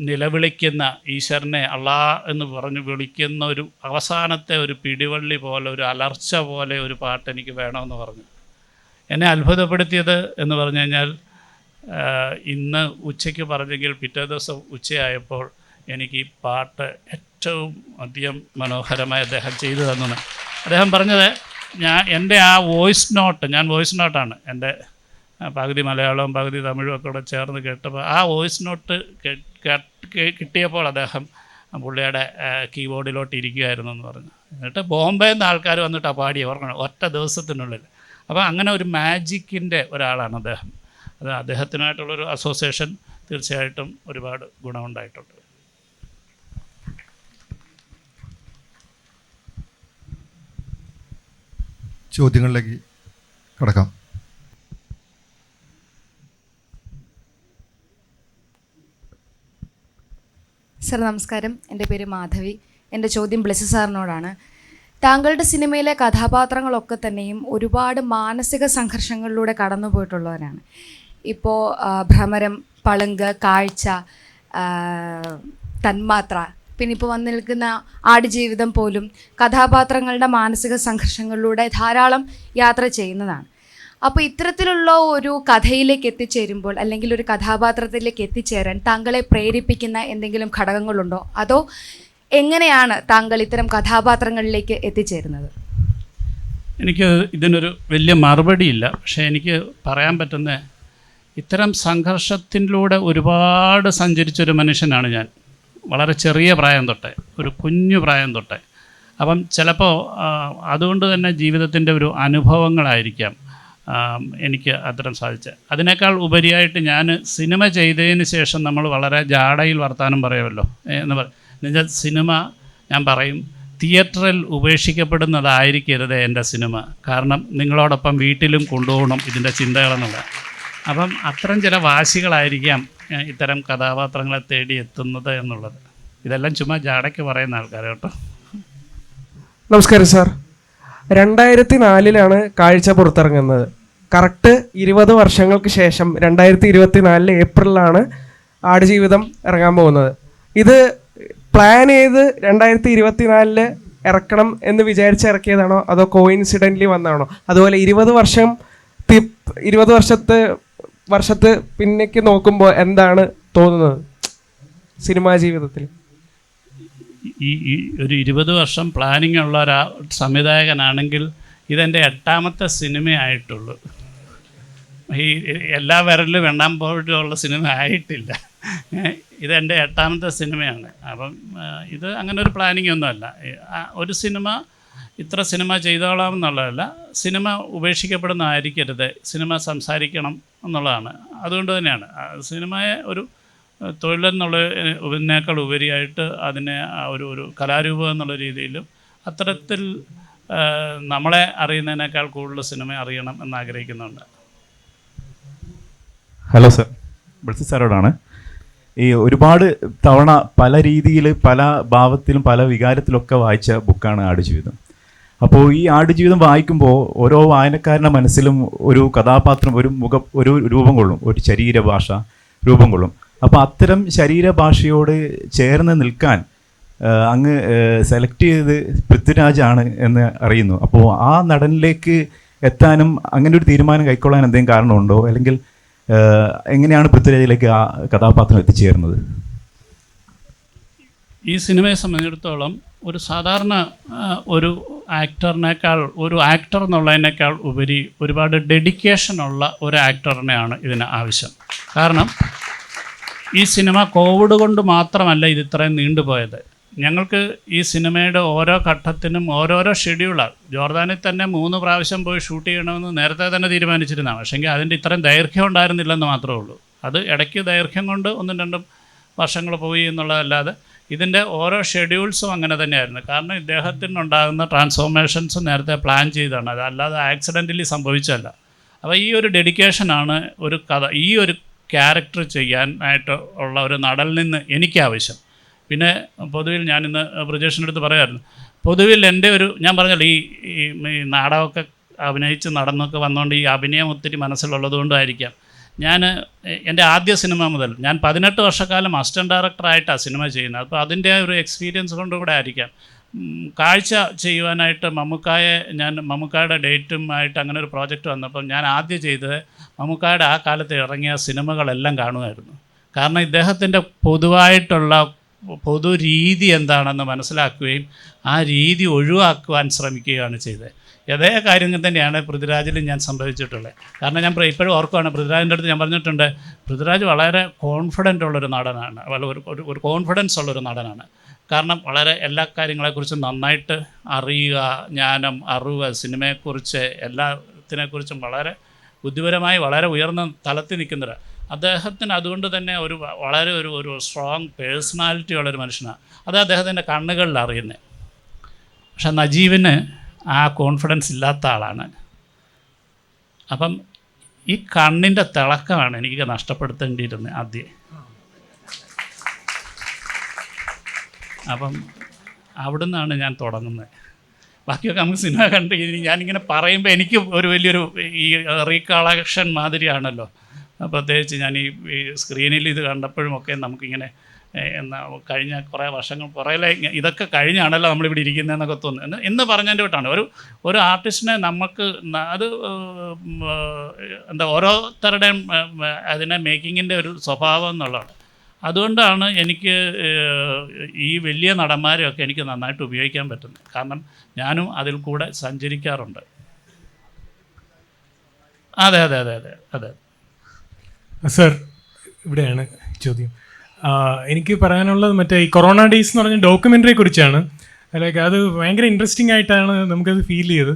നിലവിളിക്കുന്ന ഈശ്വരനെ അള്ളാ എന്ന് പറഞ്ഞ് വിളിക്കുന്ന ഒരു അവസാനത്തെ ഒരു പിടിവള്ളി പോലെ, ഒരു അലർച്ച പോലെ ഒരു പാട്ട് എനിക്ക് വേണമെന്ന് പറഞ്ഞു. എന്നെ അത്ഭുതപ്പെടുത്തിയത് എന്ന് പറഞ്ഞു കഴിഞ്ഞാൽ ഇന്ന് ഉച്ചയ്ക്ക് പറഞ്ഞെങ്കിൽ പിറ്റേ ദിവസം ഉച്ചയായപ്പോൾ എനിക്ക് ഈ പാട്ട് ഏറ്റവും അധികം മനോഹരമായി അദ്ദേഹം ചെയ്തു തന്നു. അദ്ദേഹം പറഞ്ഞത് എൻ്റെ ആ ഞാൻ വോയിസ് നോട്ടാണ് എൻ്റെ പകുതി മലയാളവും പകുതി തമിഴും ഒക്കെ കൂടെ ചേർന്ന് കേട്ടപ്പോൾ ആ വോയിസ് നോട്ട് കിട്ടിയപ്പോൾ അദ്ദേഹം പുള്ളിയുടെ കീബോർഡിലോട്ട് ഇരിക്കുമായിരുന്നു എന്ന് പറഞ്ഞു. എന്നിട്ട് ബോംബെയിൽ നിന്ന് ആൾക്കാർ വന്നിട്ടാണ് പാടിയ ഓർക്കണം ഒറ്റ ദിവസത്തിനുള്ളിൽ. അപ്പോൾ അങ്ങനെ ഒരു മാജിക്കിൻ്റെ ഒരാളാണ് അദ്ദേഹം. അത് അദ്ദേഹത്തിനായിട്ടുള്ളൊരു അസോസിയേഷൻ തീർച്ചയായിട്ടും ഒരുപാട് ഗുണമുണ്ടായിട്ടുണ്ട്. ചോദ്യങ്ങളിലേക്ക് കടക്കാം. സർ നമസ്കാരം, എൻ്റെ പേര് മാധവി. എൻ്റെ ചോദ്യം ബ്ലെസ്സി സാറിനോടാണ്. താങ്കളുടെ സിനിമയിലെ കഥാപാത്രങ്ങളൊക്കെ തന്നെയും ഒരുപാട് മാനസിക സംഘർഷങ്ങളിലൂടെ കടന്നു പോയിട്ടുള്ളവരാണ്. ഇപ്പോൾ ഭ്രമരം, പളുങ്ക്, കാഴ്ച, തന്മാത്ര, പിന്നെ ഇപ്പോൾ വന്നു നിൽക്കുന്ന ആടുജീവിതം പോലും കഥാപാത്രങ്ങളുടെ മാനസിക സംഘർഷങ്ങളിലൂടെ ധാരാളം യാത്ര ചെയ്യുന്നതാണ്. അപ്പോൾ ഇത്തരത്തിലുള്ള ഒരു കഥയിലേക്ക് എത്തിച്ചേരുമ്പോൾ അല്ലെങ്കിൽ ഒരു കഥാപാത്രത്തിലേക്ക് എത്തിച്ചേരാൻ താങ്കളെ പ്രേരിപ്പിക്കുന്ന എന്തെങ്കിലും ഘടകങ്ങളുണ്ടോ? അതോ എങ്ങനെയാണ് താങ്കൾ ഇത്തരം കഥാപാത്രങ്ങളിലേക്ക് എത്തിച്ചേരുന്നത്? എനിക്ക് ഇതിനൊരു വലിയ മറുപടിയില്ല. പക്ഷേ എനിക്ക് പറയാൻ പറ്റുന്ന ഇത്തരം സംഘർഷത്തിലൂടെ ഒരുപാട് സഞ്ചരിച്ചൊരു മനുഷ്യനാണ് ഞാൻ. വളരെ ചെറിയ പ്രായം തൊട്ടേ, ഒരു കുഞ്ഞു പ്രായം തൊട്ടേ. അപ്പം ചിലപ്പോൾ അതുകൊണ്ട് തന്നെ ജീവിതത്തിൻ്റെ ഒരു അനുഭവങ്ങളായിരിക്കാം എനിക്ക് അത്തരം സാധിച്ചത്. അതിനേക്കാൾ ഉപരിയായിട്ട് ഞാൻ സിനിമ ചെയ്തതിന് ശേഷം നമ്മൾ വളരെ ജാടയിൽ വർത്താനം പറയുമല്ലോ എന്നുവെച്ചാൽ സിനിമ ഞാൻ പറയും തിയേറ്ററിൽ ഉപേക്ഷിക്കപ്പെടുന്നതായിരിക്കരുത് എൻ്റെ സിനിമ. കാരണം നിങ്ങളോടൊപ്പം വീട്ടിലും കൊണ്ടുപോകണം ഇതിൻ്റെ ചിന്തകളെന്നുള്ള. അപ്പം അത്തരം ചില വാശികളായിരിക്കാം ഇത്തരം കഥാപാത്രങ്ങളെ തേടി എത്തുന്നത് എന്നുള്ളത്. ഇതെല്ലാം ചുമ്മാ ജാടയ്ക്ക് പറയുന്ന ആൾക്കാർ കേട്ടോ. നമസ്കാരം സാർ. 2004 കാഴ്ച പുറത്തിറങ്ങുന്നത്. കറക്റ്റ് 20 വർഷങ്ങൾക്ക് ശേഷം 2024 ഏപ്രിലാണ് ആടുജീവിതം ഇറങ്ങാൻ പോകുന്നത്. ഇത് പ്ലാൻ ചെയ്ത് 2024 ഇറക്കണം എന്ന് വിചാരിച്ച് ഇറക്കിയതാണോ അതോ കോയിൻസിഡൻ്റലി വന്നതാണോ? അതുപോലെ 20 വർഷത്തെ പിന്നേക്ക് നോക്കുമ്പോൾ എന്താണ് തോന്നുന്നത് സിനിമാ ജീവിതത്തിൽ? ഈ ഒരു 20 വർഷം പ്ലാനിങ് ഉള്ള ഒരു സംവിധായകനാണെങ്കിൽ ഇതെൻ്റെ 8ാമത്തെ സിനിമയായിട്ടുള്ളൂ. ഈ എല്ലാ വിരലിലും എണ്ണാൻ പോയിട്ടുള്ള സിനിമ ആയിട്ടില്ല. ഇതെൻ്റെ 8ാമത്തെ സിനിമയാണ്. അപ്പം ഇത് അങ്ങനെ ഒരു പ്ലാനിങ് ഒന്നുമല്ല. ഒരു സിനിമ ഇത്ര സിനിമ ചെയ്തോളാം എന്നുള്ളതല്ല, സിനിമ ഉപേക്ഷിക്കപ്പെടുന്നതായിരിക്കരുത്, സിനിമ സംസാരിക്കണം എന്നുള്ളതാണ്. അതുകൊണ്ട് തന്നെയാണ് സിനിമയെ ഒരു തൊഴിലെന്നുള്ളതിനേക്കാൾ ഉപരിയായിട്ട് അതിനെ ഒരു കലാരൂപം എന്നുള്ള രീതിയിലും അത്തരത്തിൽ നമ്മളെ അറിയുന്നതിനേക്കാൾ കൂടുതൽ സിനിമ അറിയണം എന്നാഗ്രഹിക്കുന്നുണ്ട്. ഹലോ സർ, ബ്രസി സാറോടാണ്. ഈ ഒരുപാട് തവണ പല രീതിയിൽ പല ഭാവത്തിലും പല വികാരത്തിലൊക്കെ വായിച്ച ബുക്കാണ് ആടുജീവിതം. അപ്പോൾ ഈ ആടുജീവിതം വായിക്കുമ്പോൾ ഓരോ വായനക്കാരൻ്റെ മനസ്സിലും ഒരു കഥാപാത്രം, ഒരു രൂപം കൊള്ളും, ഒരു ശരീരഭാഷ രൂപം കൊള്ളും. അപ്പോൾ അത്തരം ശരീരഭാഷയോട് ചേർന്ന് നിൽക്കാൻ അങ്ങ് സെലക്ട് ചെയ്ത് പൃഥ്വിരാജാണ് എന്ന് അറിയുന്നു. അപ്പോൾ ആ നടനിലേക്ക് എത്താനും അങ്ങനെ ഒരു തീരുമാനം കൈക്കൊള്ളാൻ എന്തെങ്കിലും കാരണമുണ്ടോ, അല്ലെങ്കിൽ എങ്ങനെയാണ് പൃഥ്വിരാജിലേക്ക് ആ കഥാപാത്രം എത്തിച്ചേർന്നത്? ഈ സിനിമയെ സംബന്ധിച്ചിടത്തോളം ഒരു സാധാരണ ഒരു ആക്ടറിനേക്കാൾ, ഒരു ആക്ടർ എന്നുള്ളതിനേക്കാൾ ഉപരി ഒരുപാട് ഡെഡിക്കേഷനുള്ള ഒരു ആക്ടറിനെയാണ് ഇതിന് ആവശ്യം. കാരണം ഈ സിനിമ കോവിഡ് കൊണ്ട് മാത്രമല്ല ഇത് ഇത്രയും നീണ്ടുപോയത്. ഞങ്ങൾക്ക് ഈ സിനിമയുടെ ഓരോ ഘട്ടത്തിനും ഓരോരോ ഷെഡ്യൂളാണ്. ജോർദാനിൽ തന്നെ 3 പ്രാവശ്യം പോയി ഷൂട്ട് ചെയ്യണമെന്ന് നേരത്തെ തന്നെ തീരുമാനിച്ചിരുന്നതാണ്. പക്ഷേങ്കിൽ അതിൻ്റെ ഇത്രയും ദൈർഘ്യം ഉണ്ടായിരുന്നില്ലെന്ന് മാത്രമേ ഉള്ളൂ. അത് ഇടയ്ക്ക് ദൈർഘ്യം കൊണ്ട് 1-2 വർഷങ്ങൾ പോയി എന്നുള്ളതല്ലാതെ ഇതിൻ്റെ ഓരോ ഷെഡ്യൂൾസും അങ്ങനെ തന്നെയായിരുന്നു. കാരണം ഇദ്ദേഹത്തിനുണ്ടാകുന്ന ട്രാൻസ്ഫോർമേഷൻസ് നേരത്തെ പ്ലാൻ ചെയ്താണ്, അതല്ലാതെ ആക്സിഡൻ്റലി സംഭവിച്ചല്ല. അപ്പോൾ ഈ ഒരു ഡെഡിക്കേഷനാണ് ഒരു കഥ, ഈ ഒരു ക്യാരക്ടർ ചെയ്യാനായിട്ട് ഉള്ള ഒരു നടനിൽ നിന്ന് എനിക്കാവശ്യം. പിന്നെ പൊതുവിൽ ഞാനിന്ന് ബ്രിജേഷിൻ്റെ അടുത്ത് പറയാമായിരുന്നു, പൊതുവിൽ എൻ്റെ ഒരു, ഞാൻ പറഞ്ഞല്ലോ ഈ നാടകമൊക്കെ അഭിനയിച്ച് നടന്നൊക്കെ വന്നുകൊണ്ട് ഈ അഭിനയം ഒത്തിരി മനസ്സിലുള്ളത് കൊണ്ടായിരിക്കാം ഞാൻ എൻ്റെ ആദ്യ സിനിമ മുതൽ ഞാൻ 18 വർഷക്കാലം അസിസ്റ്റൻറ്റ് ഡയറക്ടറായിട്ടാണ് സിനിമ ചെയ്യുന്നത്. അപ്പോൾ അതിൻ്റെ ഒരു എക്സ്പീരിയൻസ് കൊണ്ട് കൂടെ ആയിരിക്കാം കാഴ്ച ചെയ്യുവാനായിട്ട് മമ്മൂക്കായുടെ ഡേറ്റുമായിട്ട് അങ്ങനെ ഒരു പ്രോജക്റ്റ് വന്നപ്പം ഞാൻ ആദ്യം ചെയ്തത് മമ്മൂക്കായുടെ ആ കാലത്ത് ഇറങ്ങിയ സിനിമകളെല്ലാം കാണുമായിരുന്നു. കാരണം ഇദ്ദേഹത്തിൻ്റെ പൊതുവായിട്ടുള്ള പൊതു രീതി എന്താണെന്ന് മനസ്സിലാക്കുകയും ആ രീതി ഒഴിവാക്കുവാൻ ശ്രമിക്കുകയാണ് ചെയ്തത്. അതേ കാര്യം തന്നെയാണ് പൃഥ്വിരാജിലും ഞാൻ സംഭവിച്ചിട്ടുള്ളത്. കാരണം ഞാൻ ഇപ്പോഴും ഓർക്കുകയാണ്, പൃഥ്വിരാജിൻ്റെ അടുത്ത് ഞാൻ പറഞ്ഞിട്ടുണ്ട്, പൃഥ്വിരാജ് വളരെ കോൺഫിഡൻ്റ് ഉള്ളൊരു നടനാണ്, ഒരു കോൺഫിഡൻസ് ഉള്ളൊരു നടനാണ്. കാരണം വളരെ എല്ലാ കാര്യങ്ങളെക്കുറിച്ചും നന്നായിട്ട് അറിയുക, ജ്ഞാനം, അറിവ്, സിനിമയെക്കുറിച്ച് എല്ലാത്തിനെക്കുറിച്ചും വളരെ ബുദ്ധിപരമായി വളരെ ഉയർന്ന തലത്തിൽ നിൽക്കുന്നവർ. അദ്ദേഹത്തിന് അതുകൊണ്ട് തന്നെ വളരെ ഒരു സ്ട്രോങ് പേഴ്സണാലിറ്റി ഉള്ളൊരു മനുഷ്യനാണ്. അത് അദ്ദേഹത്തിൻ്റെ കണ്ണുകളിൽ അറിയുന്നത്. പക്ഷെ നജീബിന് ആ കോൺഫിഡൻസ് ഇല്ലാത്ത ആളാണ്. അപ്പം ഈ കണ്ണിൻ്റെ തിളക്കമാണ് എനിക്ക് നഷ്ടപ്പെടുത്തേണ്ടിയിരുന്നത് ആദ്യം. അപ്പം അവിടുന്നാണ് ഞാൻ തുടങ്ങുന്നത്. ബാക്കിയൊക്കെ നമുക്ക് സിനിമ കണ്ട് ഞാനിങ്ങനെ പറയുമ്പോൾ എനിക്ക് ഒരു വലിയൊരു ഈ റീകളക്ഷൻ മാതിരിയാണല്ലോ. പ്രത്യേകിച്ച് ഞാൻ ഈ സ്ക്രീനിൽ ഇത് കണ്ടപ്പോഴുമൊക്കെ നമുക്കിങ്ങനെ കഴിഞ്ഞ കുറേ വർഷങ്ങൾ കുറേ ഇതൊക്കെ കഴിഞ്ഞാണല്ലോ നമ്മളിവിടെ ഇരിക്കുന്നതെന്നൊക്കെ തോന്നുന്നു. എന്ന് പറഞ്ഞതിൻ്റെ വിട്ടാണ് ഒരു ആർട്ടിസ്റ്റിനെ നമുക്ക് അത് ഓരോരുത്തരുടെയും അതിനെ മേക്കിങ്ങിൻ്റെ ഒരു സ്വഭാവം എന്നുള്ളതാണ്. അതുകൊണ്ടാണ് എനിക്ക് ഈ വലിയ നടന്മാരെയൊക്കെ എനിക്ക് നന്നായിട്ട് ഉപയോഗിക്കാൻ പറ്റുന്നത്. കാരണം ഞാനും അതിൽ കൂടെ സഞ്ചരിക്കാറുണ്ട്. അതെ അതെ അതെ അതെ അതെ സർ, ഇവിടെയാണ് ചോദ്യം. എനിക്ക് പറയാനുള്ളത് മറ്റേ ഈ കൊറോണ ഡേയ്സ് എന്ന് പറഞ്ഞ ഡോക്യുമെൻ്ററിയെ കുറിച്ചാണ്. ലൈക്ക് അത് ഭയങ്കര ഇൻട്രസ്റ്റിംഗ് ആയിട്ടാണ് നമുക്കത് ഫീൽ ചെയ്തത്.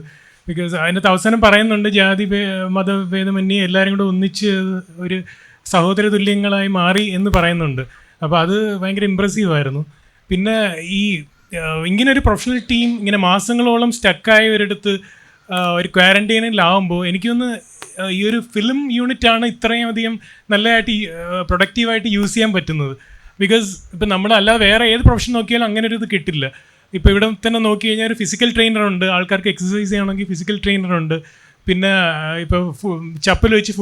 ബിക്കോസ് അതിനകത്ത് അവസാനം പറയുന്നുണ്ട് ജാതി മതഭേദമന്യേ എല്ലാവരും കൂടെ ഒന്നിച്ച് ഒരു സഹോദര തുല്യങ്ങളായി മാറി എന്ന് പറയുന്നുണ്ട്. അപ്പോൾ അത് ഭയങ്കര ഇമ്പ്രസീവ് ആയിരുന്നു. പിന്നെ ഈ ഇങ്ങനെ ഒരു പ്രൊഫഷണൽ ടീം ഇങ്ങനെ മാസങ്ങളോളം സ്റ്റക്കായവരടുത്ത് ഒരു ക്വാറന്റൈനിലാവുമ്പോൾ എനിക്കൊന്ന് ഈ ഒരു ഫിലിം യൂണിറ്റാണ് ഇത്രയും അധികം നല്ലതായിട്ട് പ്രൊഡക്റ്റീവായിട്ട് യൂസ് ചെയ്യാൻ പറ്റുന്നത്. ബിക്കോസ് ഇപ്പം നമ്മളല്ലാതെ വേറെ ഏത് പ്രൊഫഷൻ നോക്കിയാലും അങ്ങനെ ഒരു ഇത് കിട്ടില്ല. ഇപ്പോൾ ഇവിടെ തന്നെ നോക്കി കഴിഞ്ഞാൽ ഒരു ഫിസിക്കൽ ട്രെയിനറുണ്ട്, ആൾക്കാർക്ക് എക്സസൈസ് ചെയ്യണമെങ്കിൽ ഫിസിക്കൽ ട്രെയിനറുണ്ട്. പിന്നെ ഇപ്പോൾ ചപ്പൽ വെച്ച്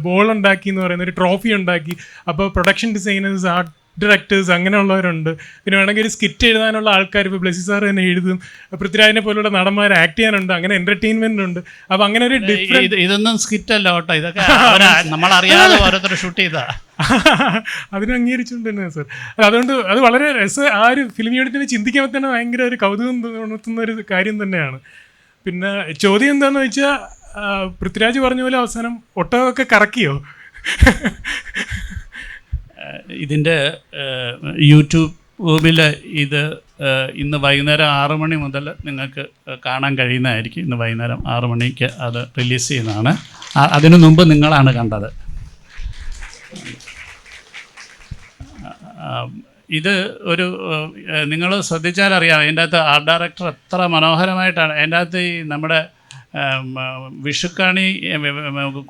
ബോൾ ഉണ്ടാക്കി എന്ന് പറയുന്ന ഒരു ട്രോഫി ഉണ്ടാക്കി. അപ്പോൾ പ്രൊഡക്ഷൻ ഡിസൈനേഴ്സ്, ആർട്ട് ഡയറക്ടേഴ്സ് അങ്ങനെയുള്ളവരുണ്ട്. പിന്നെ വേണമെങ്കിൽ ഒരു സ്കിറ്റ് എഴുതാനുള്ള ആൾക്കാർ, ഇപ്പോൾ ബ്ലസി സാർ തന്നെ എഴുതും, പൃഥ്വിരാജിനെ പോലുള്ള നടന്മാർ ആക്ട് ചെയ്യാനുണ്ട്, അങ്ങനെ എൻ്റർടൈൻമെൻ്റ് ഉണ്ട്. അപ്പോൾ അങ്ങനെ ഒരു ഇതൊന്നും സ്കിറ്റ് അല്ല കേട്ടോ, ഇതൊക്കെ നമ്മളറിയാതെ ഓരോരുത്തർ ഷൂട്ട് ചെയ്താ അതിനെ അംഗീകരിച്ചുകൊണ്ട് തന്നെ സർ. അതുകൊണ്ട് അത് വളരെ ആ ഒരു ഫിലിം യൂണിറ്റിനെ ചിന്തിക്കുമ്പോൾ തന്നെ ഭയങ്കര ഒരു കൗതുകം ഉണർത്തുന്ന ഒരു കാര്യം തന്നെയാണ്. പിന്നെ ചോദ്യം എന്താണെന്ന് വെച്ചാൽ, പൃഥ്വിരാജ് പറഞ്ഞ പോലെ അവസാനം ഒട്ടകമൊക്കെ കറക്കിയോ? ഇതിൻ്റെ യൂട്യൂബിൽ ഇത് ഇന്ന് വൈകുന്നേരം 6 മണി മുതൽ നിങ്ങൾക്ക് കാണാൻ കഴിയുന്നതായിരിക്കും. ഇന്ന് വൈകുന്നേരം 6 മണിക്ക് അത് റിലീസ് ചെയ്യുന്നതാണ്. അതിനു മുമ്പ് നിങ്ങളാണ് കണ്ടത്. ഇത് ഒരു നിങ്ങൾ ശ്രദ്ധിച്ചാൽ അറിയാം, അതിൻ്റെ അകത്ത് ആർട്ട് ഡയറക്ടർ എത്ര മനോഹരമായിട്ടാണ് അതിൻ്റെ അകത്ത് ഈ നമ്മുടെ വിഷുക്കണി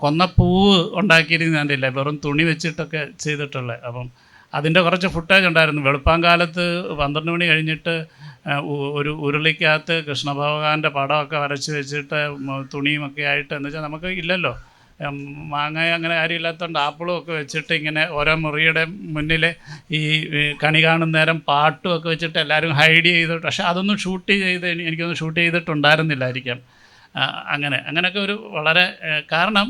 കൊന്നപ്പൂവ് ഉണ്ടാക്കിയിരുന്ന കണ്ടില്ലേ, വെറും തുണി വെച്ചിട്ടൊക്കെ ചെയ്തിട്ടുള്ളത്. അപ്പം അതിൻ്റെ കുറച്ച് ഫുട്ടേജ് ഉണ്ടായിരുന്നു. വെളുപ്പാങ്കാലത്ത് 12 മണി കഴിഞ്ഞിട്ട് ഒരു ഉരുളിക്കകത്ത് കൃഷ്ണഭഗവാന്റെ പടമൊക്കെ വരച്ച് വെച്ചിട്ട് തുണിയുമൊക്കെ ആയിട്ട്, എന്ന് വെച്ചാൽ നമുക്ക് ഇല്ലല്ലോ മാങ്ങ അങ്ങനെ ആരും ഇല്ലാത്തതുകൊണ്ട് ആപ്പിളും ഒക്കെ വെച്ചിട്ട് ഇങ്ങനെ ഓരോ മുറിയുടെ മുന്നിൽ ഈ കണി കാണുന്ന നേരം പാട്ടും ഒക്കെ വെച്ചിട്ട് എല്ലാവരും ഹൈഡ് ചെയ്തിട്ട്, പക്ഷേ അതൊന്നും ഷൂട്ട് ചെയ്ത് എനിക്കൊന്നും ഷൂട്ട് ചെയ്തിട്ടുണ്ടായിരുന്നില്ലായിരിക്കാം. അങ്ങനെയൊക്കെ ഒരു വളരെ കാരണം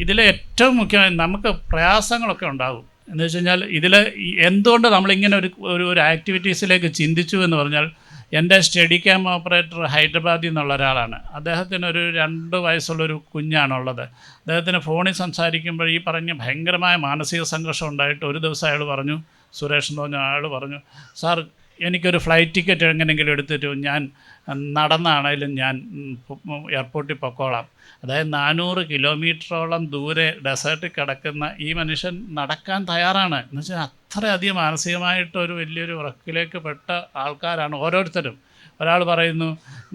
ഇതിൽ ഏറ്റവും മുഖ്യമായി നമുക്ക് പ്രയാസങ്ങളൊക്കെ ഉണ്ടാകും. എന്ന് വെച്ച് കഴിഞ്ഞാൽ ഇതിൽ എന്തുകൊണ്ട് നമ്മളിങ്ങനെ ഒരു ആക്ടിവിറ്റീസിലേക്ക് ചിന്തിച്ചു എന്ന് പറഞ്ഞാൽ, എൻ്റെ സ്റ്റഡി ക്യാമ്പ് ഓപ്പറേറ്റർ ഹൈദരാബാദിൽ നിന്നുള്ള ഒരാളാണ്. അദ്ദേഹത്തിന് ഒരു 2 വയസ്സുള്ളൊരു കുഞ്ഞാണുള്ളത്. അദ്ദേഹത്തിന് ഫോണിൽ സംസാരിക്കുമ്പോൾ ഈ പറഞ്ഞ ഭയങ്കരമായ മാനസിക സംഘർഷം ഉണ്ടായിട്ട് ഒരു ദിവസം അയാൾ പറഞ്ഞു, സുരേഷ് എന്ന് പറഞ്ഞ ആൾ പറഞ്ഞു, സാർ എനിക്കൊരു ഫ്ലൈറ്റ് ടിക്കറ്റ് എങ്ങനെയെങ്കിലും എടുത്തിട്ട് ഞാൻ നടന്നാണെങ്കിലും ഞാൻ എയർപോർട്ടിൽ പൊക്കോളാം. അതായത് 400 കിലോമീറ്ററോളം ദൂരെ ഡെസേർട്ടിൽ കിടക്കുന്ന ഈ മനുഷ്യൻ നടക്കാൻ തയ്യാറാണ്. എന്ന് വെച്ചാൽ അത്രയധികം മാനസികമായിട്ടൊരു വലിയൊരു ഉറക്കിലേക്ക് പെട്ട ആൾക്കാരാണ് ഓരോരുത്തരും. ഒരാൾ പറയുന്നു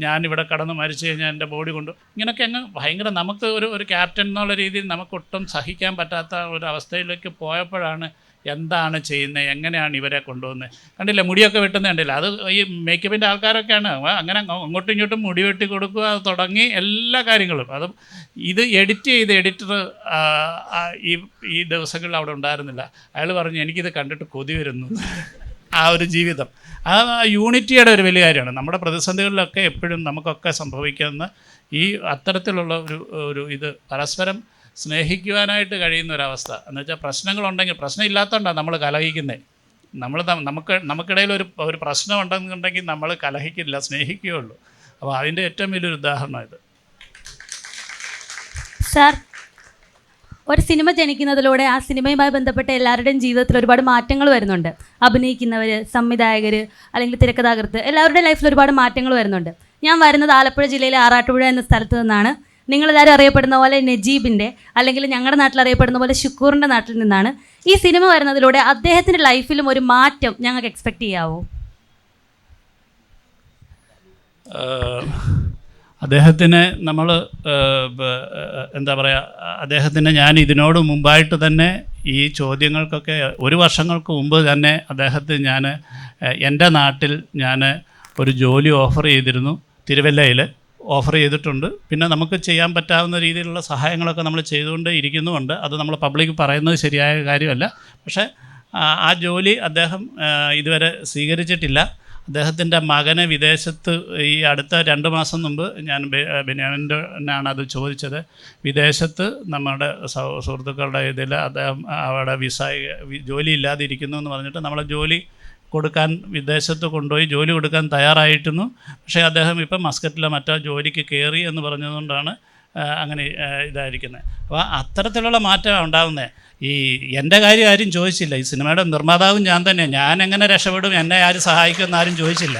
ഞാനിവിടെ കടന്ന് മരിച്ചു കഴിഞ്ഞാൽ എൻ്റെ ബോഡി കൊണ്ട്, ഇങ്ങനെയൊക്കെ അങ്ങ് ഭയങ്കര നമുക്ക് ഒരു ക്യാപ്റ്റൻ എന്നുള്ള രീതിയിൽ നമുക്കൊട്ടും സഹിക്കാൻ പറ്റാത്ത ഒരു അവസ്ഥയിലേക്ക് പോയപ്പോഴാണ് എന്താണ് ചെയ്യുന്നത്, എങ്ങനെയാണ് ഇവരെ കൊണ്ടുപോകുന്നത്. കണ്ടില്ല മുടിയൊക്കെ വെട്ടുന്നത് കണ്ടില്ല, അത് ഈ മേക്കപ്പിൻ്റെ ആൾക്കാരൊക്കെയാണ്. അങ്ങനെ അങ്ങോട്ടും ഇങ്ങോട്ടും മുടി വെട്ടി കൊടുക്കുക തുടങ്ങി എല്ലാ കാര്യങ്ങളും. അതും ഇത് എഡിറ്റ് ചെയ്ത് എഡിറ്റർ ഈ ദിവസങ്ങളിൽ അവിടെ ഉണ്ടായിരുന്നില്ല. അയാൾ പറഞ്ഞു എനിക്കിത് കണ്ടിട്ട് കൊതി വരുന്നു. ആ ഒരു ജീവിതം, ആ യൂണിറ്റിയുടെ ഒരു വലിയ കാര്യമാണ്. നമ്മുടെ പ്രതിസന്ധികളിലൊക്കെ എപ്പോഴും നമുക്കൊക്കെ സംഭവിക്കുന്ന ഈ അത്തരത്തിലുള്ള ഒരു ഇത് പരസ്പരം സ്നേഹിക്കുവാനായിട്ട് കഴിയുന്ന ഒരവസ്ഥ. എന്ന് വെച്ചാൽ പ്രശ്നങ്ങളുണ്ടെങ്കിൽ, പ്രശ്നം ഇല്ലാത്തതുകൊണ്ടാണ് നമ്മൾ കലഹിക്കുന്നത്. നമുക്കിടയിൽ ഒരു പ്രശ്നം ഉണ്ടെന്നുണ്ടെങ്കിൽ നമ്മൾ കലഹിക്കില്ല, സ്നേഹിക്കുകയുള്ളൂ. അപ്പോൾ അതിൻ്റെ ഏറ്റവും വലിയൊരു ഉദാഹരണം ഇത്. സാർ, ഒരു സിനിമ ജനിക്കുന്നതിലൂടെ ആ സിനിമയുമായി ബന്ധപ്പെട്ട എല്ലാവരുടെയും ജീവിതത്തിൽ ഒരുപാട് മാറ്റങ്ങൾ വരുന്നുണ്ട്. അഭിനയിക്കുന്നവർ, സംവിധായകർ, അല്ലെങ്കിൽ തിരക്കഥാകൃത്ത്, എല്ലാവരുടെയും ലൈഫിൽ ഒരുപാട് മാറ്റങ്ങൾ വരുന്നുണ്ട്. ഞാൻ വരുന്നത് ആലപ്പുഴ ജില്ലയിലെ ആറാട്ടുപുഴ എന്ന സ്ഥലത്ത് നിന്നാണ്. നിങ്ങളെല്ലാവരും അറിയപ്പെടുന്ന പോലെ നജീബിൻ്റെ, അല്ലെങ്കിൽ ഞങ്ങളുടെ നാട്ടിൽ അറിയപ്പെടുന്ന പോലെ ഷുക്കൂറിൻ്റെ നാട്ടിൽ നിന്നാണ്. ഈ സിനിമ വരുന്നതിലൂടെ അദ്ദേഹത്തിൻ്റെ ലൈഫിലും ഒരു മാറ്റം ഞങ്ങൾക്ക് എക്സ്പെക്റ്റ് ചെയ്യാവോ? അദ്ദേഹത്തിന് നമ്മൾ എന്താ പറയുക, അദ്ദേഹത്തിന് ഞാൻ ഇതിനോട് മുമ്പായിട്ട് തന്നെ ഈ ചോദ്യങ്ങൾക്കൊക്കെ 1 വർഷങ്ങൾക്ക് മുമ്പ് തന്നെ അദ്ദേഹത്തിന് ഞാൻ എൻ്റെ നാട്ടിൽ ഞാൻ ഒരു ജോലി ഓഫർ ചെയ്തിരുന്നു. തിരുവല്ലയിൽ ഓഫർ ചെയ്തിട്ടുണ്ട്. പിന്നെ നമുക്ക് ചെയ്യാൻ പറ്റാവുന്ന രീതിയിലുള്ള സഹായങ്ങളൊക്കെ നമ്മൾ ചെയ്തുകൊണ്ട് ഇരിക്കുന്നുമുണ്ട്. അത് നമ്മൾ പബ്ലിക് പറയുന്നത് ശരിയായ കാര്യമല്ല. പക്ഷേ ആ ജോലി അദ്ദേഹം ഇതുവരെ സ്വീകരിച്ചിട്ടില്ല. അദ്ദേഹത്തിൻ്റെ മകനെ വിദേശത്ത് ഈ അടുത്ത 2 മാസം മുമ്പ് ഞാൻ ബെന്യാമിനാണ് അത് ചോദിച്ചത്. വിദേശത്ത് നമ്മുടെ സുഹൃത്തുക്കളുടെ ഇതിൽ അദ്ദേഹം അവിടെ ജോലി ഇല്ലാതെ ഇരിക്കുന്നു എന്ന് പറഞ്ഞിട്ട് നമ്മളെ ജോലി കൊടുക്കാൻ വിദേശത്ത് കൊണ്ടുപോയി ജോലി കൊടുക്കാൻ തയ്യാറായിരുന്നു. പക്ഷേ അദ്ദേഹം ഇപ്പം മസ്കറ്റിലെ മറ്റോ ജോലിക്ക് കയറി എന്ന് പറഞ്ഞതുകൊണ്ടാണ് അങ്ങനെ ഇതായിരിക്കുന്നത്. അപ്പോൾ അത്തരത്തിലുള്ള മാറ്റമാണ് ഉണ്ടാകുന്നത്. ഈ എൻ്റെ കാര്യം ആരും ചോദിച്ചില്ല. ഈ സിനിമയുടെ നിർമ്മാതാവും ഞാൻ തന്നെയാണ്. ഞാൻ എങ്ങനെ രക്ഷപ്പെടും, എന്നെ ആരും സഹായിക്കുമെന്ന് ആരും ചോദിച്ചില്ല.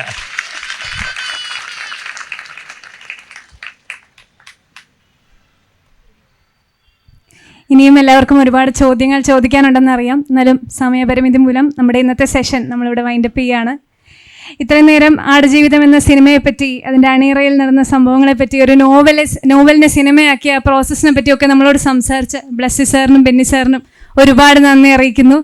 ഇനിയും എല്ലാവർക്കും ഒരുപാട് ചോദ്യങ്ങൾ ചോദിക്കാനുണ്ടെന്നറിയാം. എന്നാലും സമയപരിമിതി മൂലം നമ്മുടെ ഇന്നത്തെ സെഷൻ നമ്മളിവിടെ വൈൻഡപ്പ് ചെയ്യുകയാണ്. ഇത്രയും നേരം ആടുജീവിതം എന്ന സിനിമയെപ്പറ്റി, അതിൻ്റെ അണിയറയിൽ നടന്ന സംഭവങ്ങളെപ്പറ്റി, ഒരു നോവലിനെ സിനിമയാക്കിയ പ്രോസസ്സിനെ പറ്റിയൊക്കെ നമ്മളോട് സംസാരിച്ച ബ്ലസ്സി സാറിനും ബെന്നി സാറിനും ഒരുപാട് നന്ദി അറിയിക്കുന്നു.